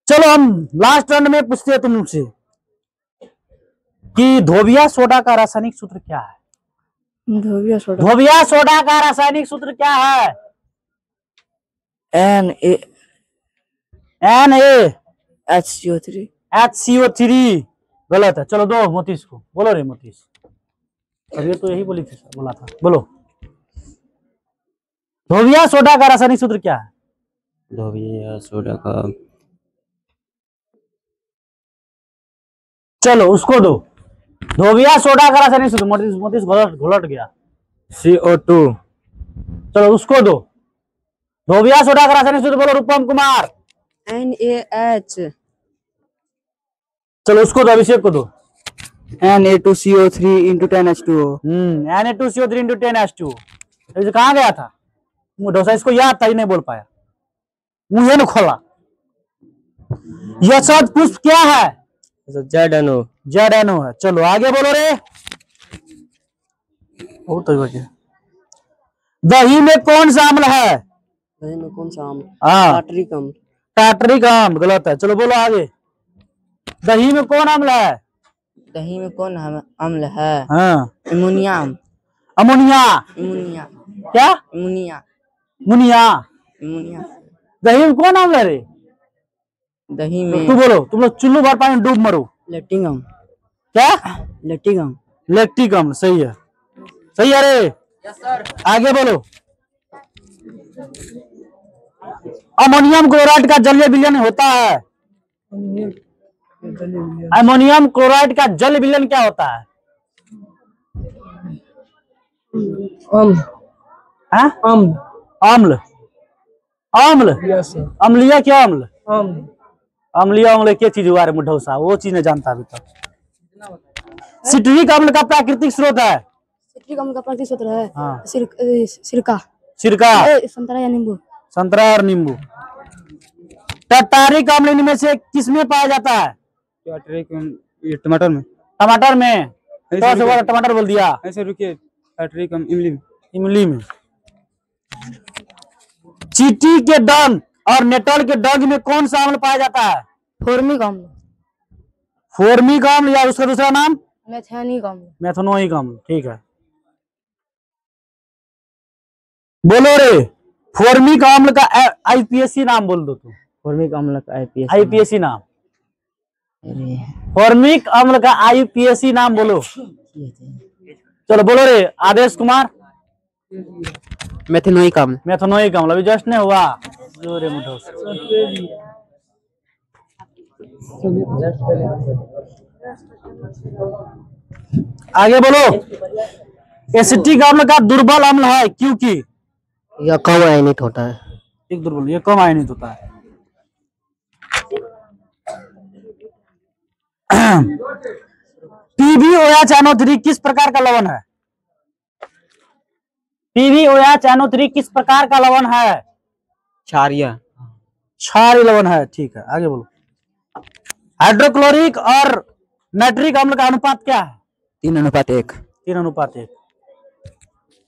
चलो हम लास्ट राउंड में पूछते हैं तुमसे कि धोबिया सोडा का रासायनिक सूत्र क्या है? धोबिया सोडा धोबिया सोडा का रासायनिक सूत्र क्या है? NaHCO3 HCO3 गलत है। चलो दो मोतीश को, बोलो रे मोतीश। अभी तो यही बोली थी, बोला था, बोलो। धोबिया सोडा का रासायनिक सूत्र क्या है? धोबिया सोडा का चलो उसको दो। धोबिया सोडा का रासायनिक सूत्र, मोतीश घुलट गया। CO2 चलो उसको दो। धोबिया सोडा का रासायनिक सूत्र बोलो रूपम कुमार। NaH चलो उसको दो, अभिषेक को दो। Na2CO3 into 10H2O। Na2CO3 into 10H2O। इसे कहाँ गया था डोसा? इसको याद था ही नहीं बोल पाया, मुझे न खोला। यह शब्द पुष्प क्या है? ZNO ZNO है। चलो आगे बोलो रे। दही में कौन सा अम्ल है? दही में कौन सा अम्ल? हाँ, टार्टरिक अम्ल। टार्टरिक अम्ल गलत है। चलो बोलो आगे। दही में कौन अम्ल है? दही में कौन अम्ल है? हाँ, अमोनिया अम्ल। अमोनिया। अमोनिया क्या? अमोनिया मुनिया। अमोनिया। दही में कौन अम्ल है रे? दही में तू बोलो। तुम लोग चुल्लू भर पानी में डूब मरो। लैक्टिक अम्ल। क्या? लैक्टिक अम्ल। लैक्टिक अम्ल, सही है, सही है रे। आगे बोलो। अमोनियम क्लोराइड का जलीय विलयन होता है। अमोनियम क्लोराइड का जल विलयन क्या होता है? अम्ल। अम्ल। अम्ल। अम्लीय क्या? अम्ल। अम्लीय अम्ल क्या चीज हुआ रे मुढौसा? वो चीज नहीं जानता अभी तक। सिट्रिक अम्ल का प्राकृतिक स्रोत है? सिट्रिक अम्ल का प्राकृतिक स्रोत है हाँ, सिरका। सिरका, संतरा या नींबू। संतरा और नींबू। टाटारिक अम्ल इनमें से किसमें पाया जाता है? ये टमाटर में। टमाटर में। तो टमाटर बोल दिया। ऐसे रुकिए, टार्टरिक इमली में। इमली में। चींटी के डंक और नेटल के डंक में कौन सा अम्ल पाया जाता है? फॉर्मिक अम्ल। फॉर्मिक अम्ल या उसका दूसरा नाम? मेथेनिक अम्ल। मेथनोइक अम्ल, ठीक है। बोलो रे, फॉर्मिक अम्ल का आईपीएससी नाम बोल दो तुम। फॉर्मिक अम्ल का आईपीएससी नाम। अरे फॉर्मिक अम्ल का आईपीएससी नाम बोलो। चलो बोलो रे आदेश कुमार। मेथेनोइक अम्ल। मेथनोइक अम्ल अभी जस्ट नहीं हुआ। जोरे मुठो से। आगे बोलो। एसिटिक अम्ल का दुर्बल अम्ल है क्योंकि यह कम आयनित होता है। एक दुर्बल, ये कम आयनित होता है। PbOH NO3 किस प्रकार का लवण है? PbOH NO3 किस प्रकार का लवण है? क्षारीय। क्षारीय लवण है, ठीक है। आगे बोलो। हाइड्रोक्लोरिक और नाइट्रिक अम्ल का अनुपात क्या है? 3:1। 3:1।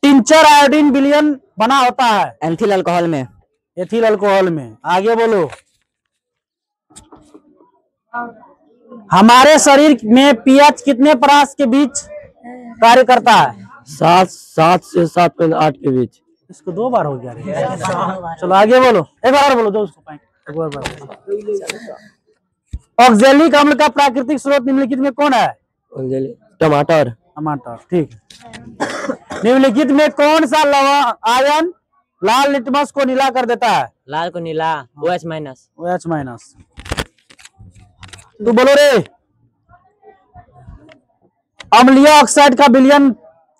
टिंचर आयोडीन विलयन बना होता है एथिल अल्कोहल में। एथिल अल्कोहल में। आगे बोलो। हमारे शरीर में पीएच कितने परास के बीच कार्य करता है? 7 से 7.8 के बीच। इसको 2 बार हो गया रे। चलो आगे बोलो, एक बार और बोलो, दो उसको पाएंगे। ऑक्जेलिक अम्ल का प्राकृतिक स्रोत निम्नलिखित में कौन है? टमाटर। टमाटर, ठीक है। निम्नलिखित में कौन सा लवण आयन लाल लिटमस को नीला कर देता है? लाल को नीला। OH-। OH-। तू बोलो रे। अम्लीय ऑक्साइड का विलयन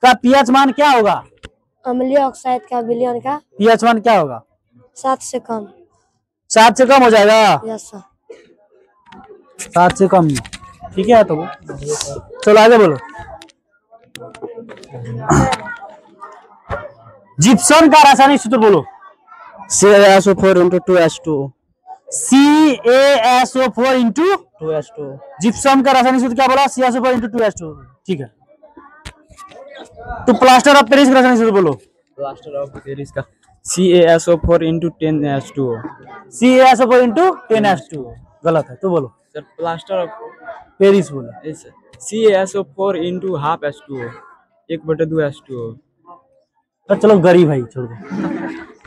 का पीएच मान क्या होगा? अम्लीय ऑक्साइड का विलयन का पीएच मान क्या होगा? 7 से कम। 7 से कम हो जाएगा? Yes sir. 7 से कम, ठीक है। तो चलो आगे बोलो। जिप्सम का रासायनिक सूत्र बोलो। CaSO4 CaSO4 जिप्सम का रासायनिक सूत्र क्या बोला? CaSO4 ठीक है। तो प्लास्टर ऑफ पेरिस का रासायनिक सूत्र बोलो। प्लास्टर ऑफ पेरिस का CaSO4 10H2O। CaSO4 10H2O गलत है, तो बोलो। सर प्लास्टर ऑफ पेरिस बोलो। CaSO4 ½ H2O 1/2 H2O। तो चलो गरीब भाई छोड़ दो,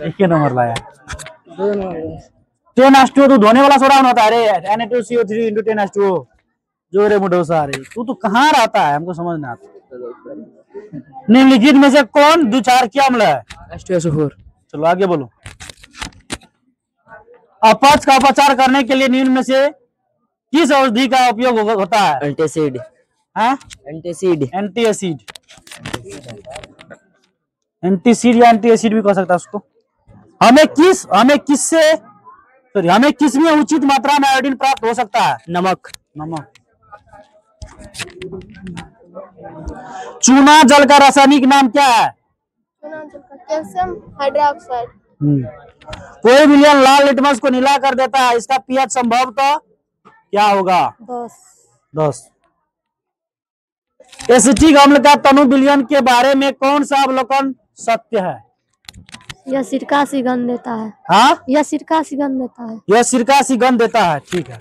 एक ही नंबर लाया। 10H2O तो धोने वाला सोडा होता है रे। Na2CO3 10H2O जो रे मुडोसा रे। तू तो कहाँ रहता है, हमको समझ नहीं आता। निम्नलिखित में से कौन द्विचारकीय अम्ल है? H2SO4। चलो आगे बोलो। अपच का उपचार करने के लिए निम्न में से किस औषधि का उपयोग होता है? एंटीसिड। हाँ? एंटीसिड। एंटीएसिड। एंटीसिड या एंटीएसिड भी कह सकता है उसको। हमें किस में उचित मात्रा में आयोडीन प्राप्त हो सकता है? नमक। चूना जल का रासायनिक नाम क्या है? Calcium hydroxide. कोई विलयन लाल लिटमस को नीला कर देता है, इसका पीएच संभवतः क्या होगा? 10। एसिटिक अम्ल का तनु विलयन के बारे में कौन सा अवलोकन सत्य है? यह सिरका सी गंध देता है। हाँ? यह सिरका सी गंध देता है। यह सिरका सी गंध देता है, ठीक है।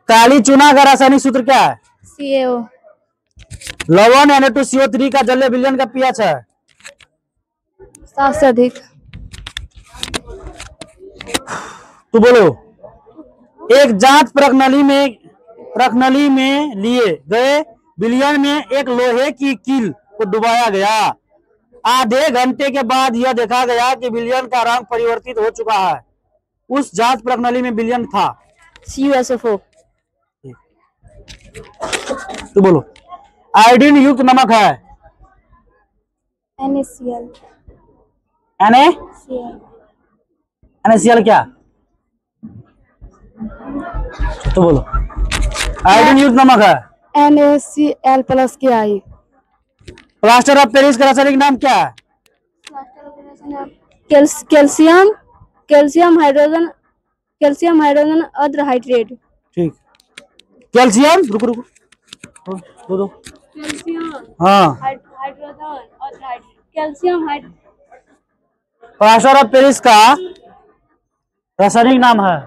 काली चूना का रासायनिक सूत्र क्या है? CaO। लवण Na2CO3 का जलीय विलयन का पीएच है? 7 से अधिक। तो बोलो। एक जांच प्रणाली में लिए गए विलयन में एक लोहे की कील को डुबाया गया। आधे घंटे के बाद यह देखा गया कि विलयन का रंग परिवर्तित हो चुका है। उस जांच प्रणाली में विलयन था? CuSO4। तो बोलो। आयोडीन युक्त नमक है? NaCl। NaCl क्या? तो बोलो। आयोडीन युक्त नमक है? NaCl+Ki। प्लास्टर ऑफ पेरिस का रासायनिक नाम क्या है? कैल्शियम हाइड्रोजन अर्ध हाइड्रेट। ठीक। कैल्शियम रुको दो। हाँ। हाइड्रोजन अर्ध hydrate. Calcium plaster of Paris का रासायनिक नाम है?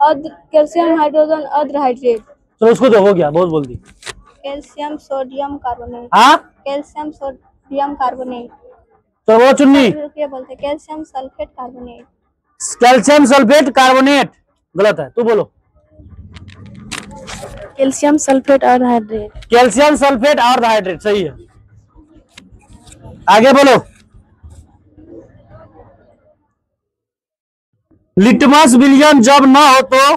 कैल्शियम हाइड्रोजन अर्ध हाइड्रेट। तो उसको तो हो गया, बहुत बोल दी। Calcium sodium carbonate. हाँ? Calcium sodium carbonate. तो वो चुन्नी क्या बोलते हैं? Calcium sulphate carbonate. Calcium sulphate carbonate गलत है, तू बोलो। कैल्शियम सल्फेट अर्ध हाइड्रेट। कैल्शियम सल्फेट अर्ध हाइड्रेट सही है। आगे बोलो। लिटमस विलयन जब न हो तो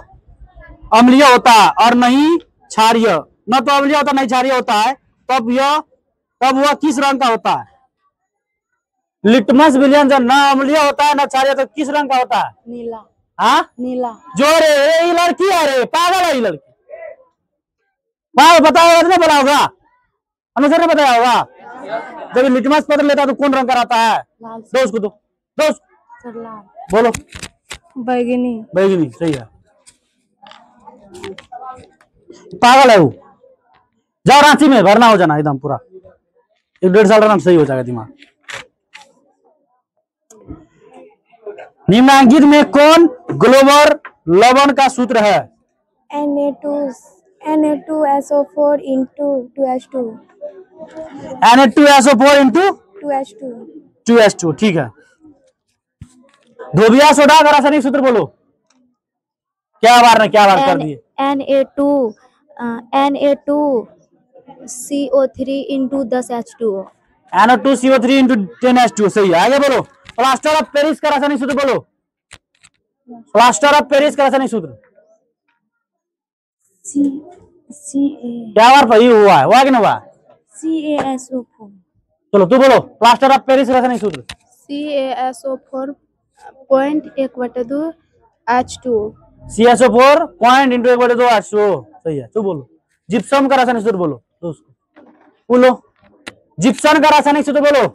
अम्लीय होता है और नहीं क्षारीय, न तो अम्लीय होता नहीं क्षारीय होता है, तब वह किस रंग का होता है? लिटमस विलयन न अम्लीय होता है न क्षारीय, तो किस रंग का होता है? नीला। हाँ नीला। जो रे ये लड़की है रे, पागल है ये लड़की। बताया नहीं बोला होगा, अनुसार ने बताया होगा। जब लिटमस पत्र लेता है तो कौन रंग का रहता है? लाल। दो उसको, दो सर लाल। बोलो। बैगनी। बैगनी, सही है। पागल है वो। जाओ रांची में भरना हो जाना एकदम पूरा, 1-1.5 साल रहना सही हो जाएगा दिमाग। निम्नलिखित में कौन ग्लोबल लवण का सूत्र है? Na2SO4 into 2H2। Na2SO4 into 2H2, ठीक है। धोबिया सोडा का रासायनिक सूत्र बोलो। क्या बार कर दिए? Na2CO3 into 10H2O। Na2CO3 into 10H2, सही है। आगे बोलो। प्लास्टर ऑफ पेरिस का रासायनिक सूत्र बोलो। प्लास्टर ऑफ पेरिस का रासायनिक सूत्र क्या बार पर हुआ है कि नहीं हुआ? CaSO4। चलो तू बोलो प्लास्टर ऑफ पेरिस का रासायनिक सूत्र। CaSO4 point 1/2 H2O। CaSO4 point into 1/2 H2O, सही है। तू बोलो जिप्सम का रासायनिक सूत्र बोलो। तो उसको बोलो जिप्सम का रासायनिक सूत्र बोलो।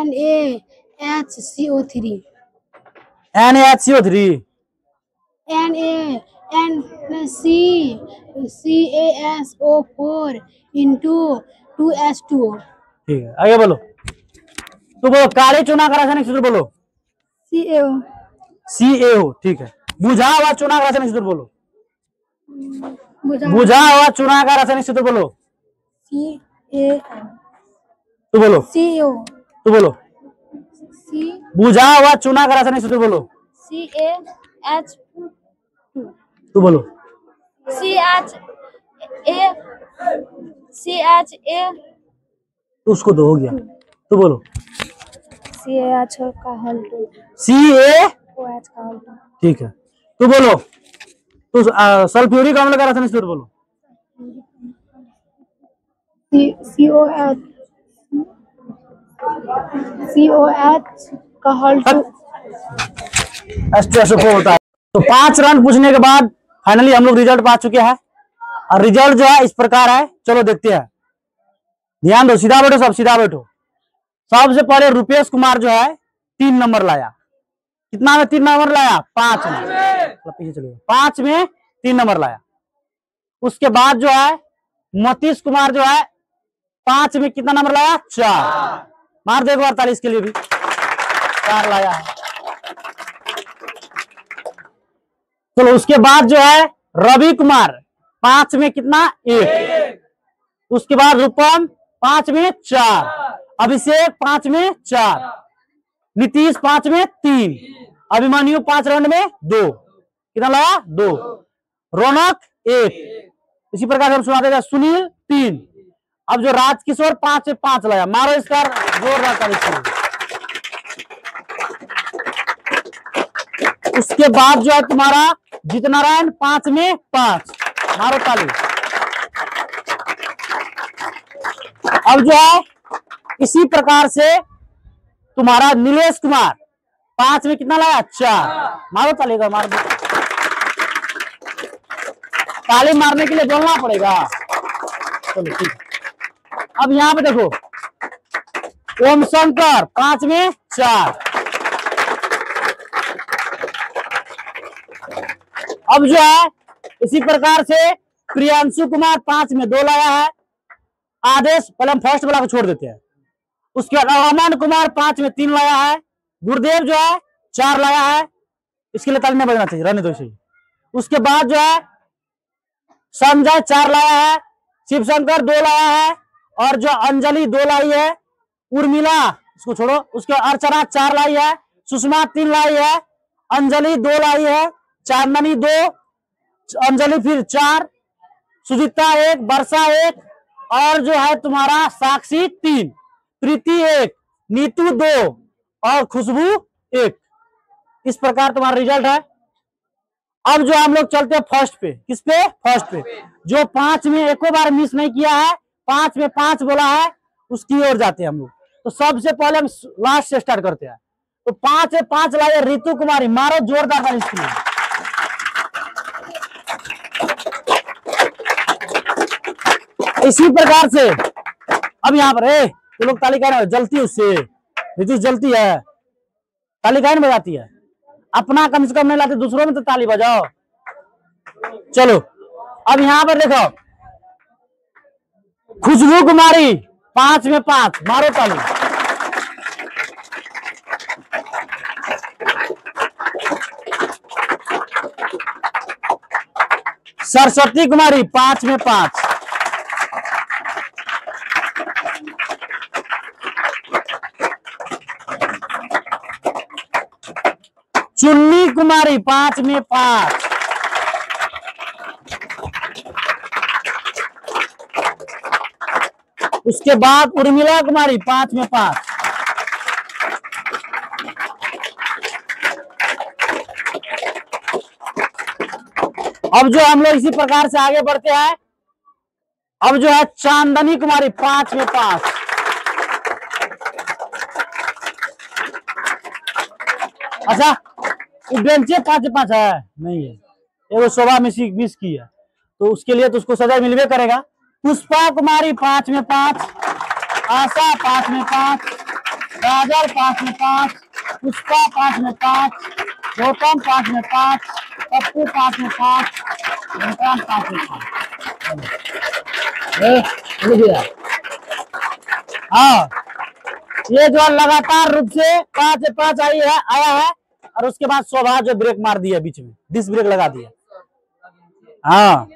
NaHCO3। NaHCO3। CaSO4 into 2H2O। ठीक है, आगे बोलो। तू बोलो काली चूना का रासायनिक सूत्र बोलो। CaO, ठीक है। बुझा हुआ चूना का रासायनिक सूत्र बोलो। बुझा हुआ चूना का रासायनिक सूत्र बोलो। तू बोलो। तू बोलो बुझा हुआ चूना का रासायनिक सूत्र बोलो। CaH2। तू बोलो CHA। उसको तो हो गया। तू बोलो CaH का हल 2। CaOH का हल 2। ठीक है। तू बोलो तू सल्फ्यूरिक अम्ल का रासायनिक सूत्र बोलो। COH का हल 2। H2SO4 होता है। तो 5 रन पूछने के बाद फाइनली हम लोग रिजल्ट पा चुके हैं और रिजल्ट जो है इस प्रकार है। चलो देखते हैं, ध्यान दो, सीधा बैठो, सब सीधा बैठो। सबसे पहले रुपेश कुमार जो है 3 नंबर लाया। कितना में 3 नंबर लाया? 5 में। पीछे चलिए, 5 में 3 नंबर लाया। उसके बाद जो है मतीश कुमार जो है 5 में कितना नंबर लाया? 4। मार दो एक बार ताली इसके लिए भी, 4 लाया है। चलो उसके बाद जो है रवि कुमार 5 में कितना? 1। उसके बाद रूपम 5 में 4, अभिषेक 5 में 4, नीतीश 5 में 3, अभिमन्यु 5 राउंड में 2। कितना लाया? 2। रौनक 1। इसी प्रकार से हम सुना देगा। सुनील 3। अब जो राजकिशोर 5 में 5 लाया। मारो इसका जोर। उसके बाद जो है तुम्हारा जीत नारायण 5 में 5। मारो ताली। अब जो है इसी प्रकार से तुम्हारा नीलेश कुमार 5 में कितना लाया? 4। मारो ताली का, मार दो। ताली मारने के लिए बोलना पड़ेगा। चलो ठीक। अब यहां पे देखो ओम शंकर 5 में 4। अब जो है इसी प्रकार से प्रियांशु कुमार 5 में 2 लाया है। आदेश, पहले हम फर्स्ट वाला को छोड़ देते हैं। उसके बाद अमन कुमार 5 में 3 लाया है। गुरुदेव जो है 4 लाया है। इसके लिए ताली नहीं बजना चाहिए, रहने दो इसे। उसके बाद जो है संजय 4 लाया है। शिवशंकर 2 लाया है। और जो अंजलि 2 लाई है। उर्मिला इसको छोड़ो। उसके अर्चना 4 लाई है। सुषमा 3 लाई है। अंजलि 2 लाई है। चांदनी 2, अंजलि फिर 4, सुजीता 1, वर्षा 1, और जो है तुम्हारा साक्षी 3, प्रीति 1, नीतू 2 और खुशबू 1। इस प्रकार तुम्हारा रिजल्ट है। अब जो हम लोग चलते हैं फर्स्ट पे, किस पे? फर्स्ट पे। जो 5 में एको बार मिस नहीं किया है, 5 में 5 बोला है, उसकी ओर जाते हैं हम लोग। तो सबसे पहले हम लास्ट से स्टार्ट करते हैं। तो 5 में 5 लाए रितु कुमारी, मारो जोरदार ताली इसके लिए। इसी प्रकार से अब यहाँ पर तो लोग ताली का जलती है, उससे रितु जलती है, ताली का बजाती है। अपना कम से कम नहीं लाते, दूसरों में तो ताली बजाओ। चलो अब यहां पर देखो, खुशबू कुमारी 5 में 5, मारो ताली। सरस्वती कुमारी 5 में 5, चुन्नी कुमारी 5 में 5, उसके बाद उर्मिला कुमारी 5 में 5, अब जो हम लोग इसी प्रकार से आगे बढ़ते हैं। अब जो है चांदनी कुमारी 5 में 5, अच्छा बेंचे 5 में 5 है नहीं है, वो शोभा मिस की है, तो उसके लिए तो उसको सजा मिलवे करेगा। पुष्पा कुमारी 5 में 5, आशा 5 में 5, राजल 5 में 5, पुष्पा 5 में 5, गौतम 5 में 5, पप्पू 5 में 5, 5 में 5। हाँ, ये जो लगातार रूप से 5 में 5 आया है, और उसके बाद शोभा जो ब्रेक मार दिया बीच में, डिस्क ब्रेक लगा दिया। हाँ,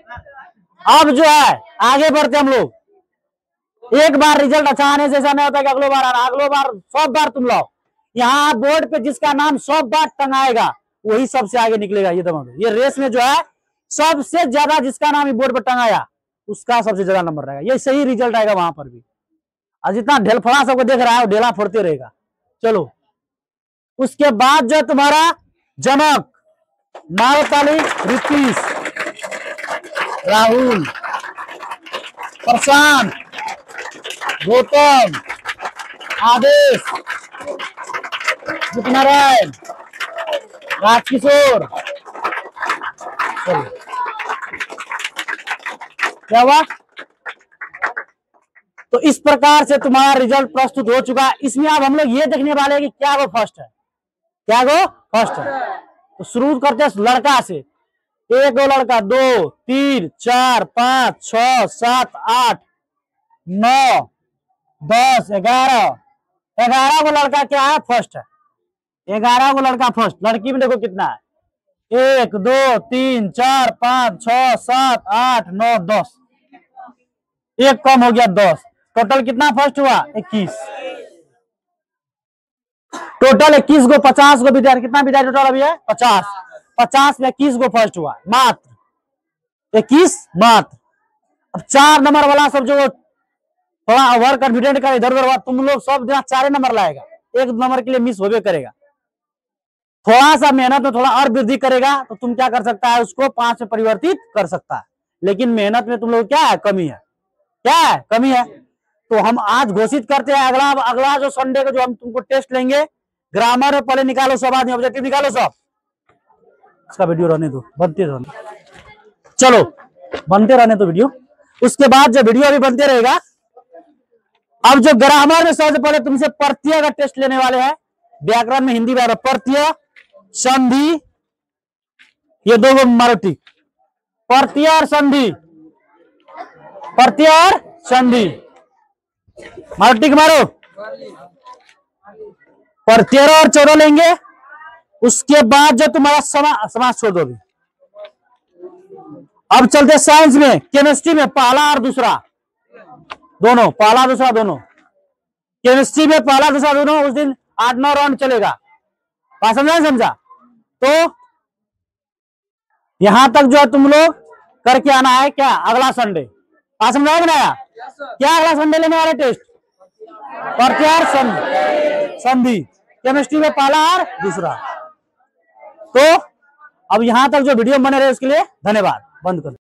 अब जो है आगे बढ़ते हम लोग। एक बार रिजल्ट अच्छा आने से ऐसा नहीं होता कि अगलो बार 100 बार तुम लाओ। यहाँ बोर्ड पे जिसका नाम 100 बार टंगाएगा वही सबसे आगे निकलेगा। ये दबा ये रेस में जो है सबसे ज्यादा जिसका नाम बोर्ड पर टंगाया उसका सबसे ज्यादा नंबर रहेगा, ये सही रिजल्ट आएगा वहां पर भी। और जितना ढेलफड़ा सबको देख रहा है वो ढेला फोड़ते रहेगा। चलो उसके बाद जो तुम्हारा जनक, मारो ताली, रितीश, राहुल, प्रशांत, गौतम, आदेश, नारायण, राजकिशोर। क्या हुआ? तो इस प्रकार से तुम्हारा रिजल्ट प्रस्तुत हो चुका है। इसमें अब हम लोग ये देखने वाले हैं कि क्या वो फर्स्ट है, क्या वो फर्स्ट है। तो शुरू करते हैं लड़का से। 1 लड़का, 2 3 4 5 6 7 8 9 10 11 को लड़का क्या है? फर्स्ट है। 11 को लड़का फर्स्ट। लड़की में देखो कितना है, 1 2 3 4 5 6 7 8 9 10, एक कम हो गया 10। टोटल कितना फर्स्ट हुआ? 21। टोटल 21 को 50 को विद्यार्थी, कितना विद्यार्थी टोटल अभी है? 50। 50 में 21 को फर्स्ट हुआ, मात्र 21 मात्र। अब 4 नंबर वाला सब जो थोड़ा ओवर कॉन्फिडेंट कर इधर उधर, तुम लोग सब 4 नंबर लाएगा, 1 नंबर के लिए मिस होबे करेगा। थोड़ा सा मेहनत में थोड़ा और वृद्धि करेगा तो तुम क्या कर सकता है, उसको 5 में परिवर्तित कर सकता है। लेकिन मेहनत में तुम लोग क्या है? कमी है। क्या है? कमी है। तो हम आज घोषित करते हैं अगला जो संडे को जो हम तुमको टेस्ट लेंगे, ग्रामर में पहले निकालो सब आदमी, ऑब्जेक्टिव निकालो सब। इसका वीडियो रहने दो, बनते रहने, चलो बनते रहने दो वीडियो। उसके बाद जो वीडियो अभी बनते रहेगा, अब जो ग्रामर में सबसे पहले तुमसे प्रत्यय का टेस्ट लेने वाले हैं। व्याकरण में हिंदी व्याकरण, प्रत्यय, संधि, ये 2 मारो टिक। प्रत्यय और संधि, प्रत्यय और संधि, मारो टिक मारो। प्रत्यय और 14 लेंगे। उसके बाद जो तुम्हारा समास छोड़ दोगे। अब चलते साइंस में, केमिस्ट्री में पहला और दूसरा दोनों, पहला दूसरा दोनों। केमिस्ट्री में पहला दूसरा दोनों, उस दिन 8-9 राउंड चलेगा। समझा? समझा? तो यहां तक जो है तुम लोग करके आना है क्या अगला संडे। समझाया बनाया क्या? अगला संडे लेने वाले टेस्ट प्रत्यय और संधि, केमिस्ट्री में पहला और दूसरा। तो अब यहाँ तक जो वीडियो बने रहे उसके लिए धन्यवाद। बंद करो।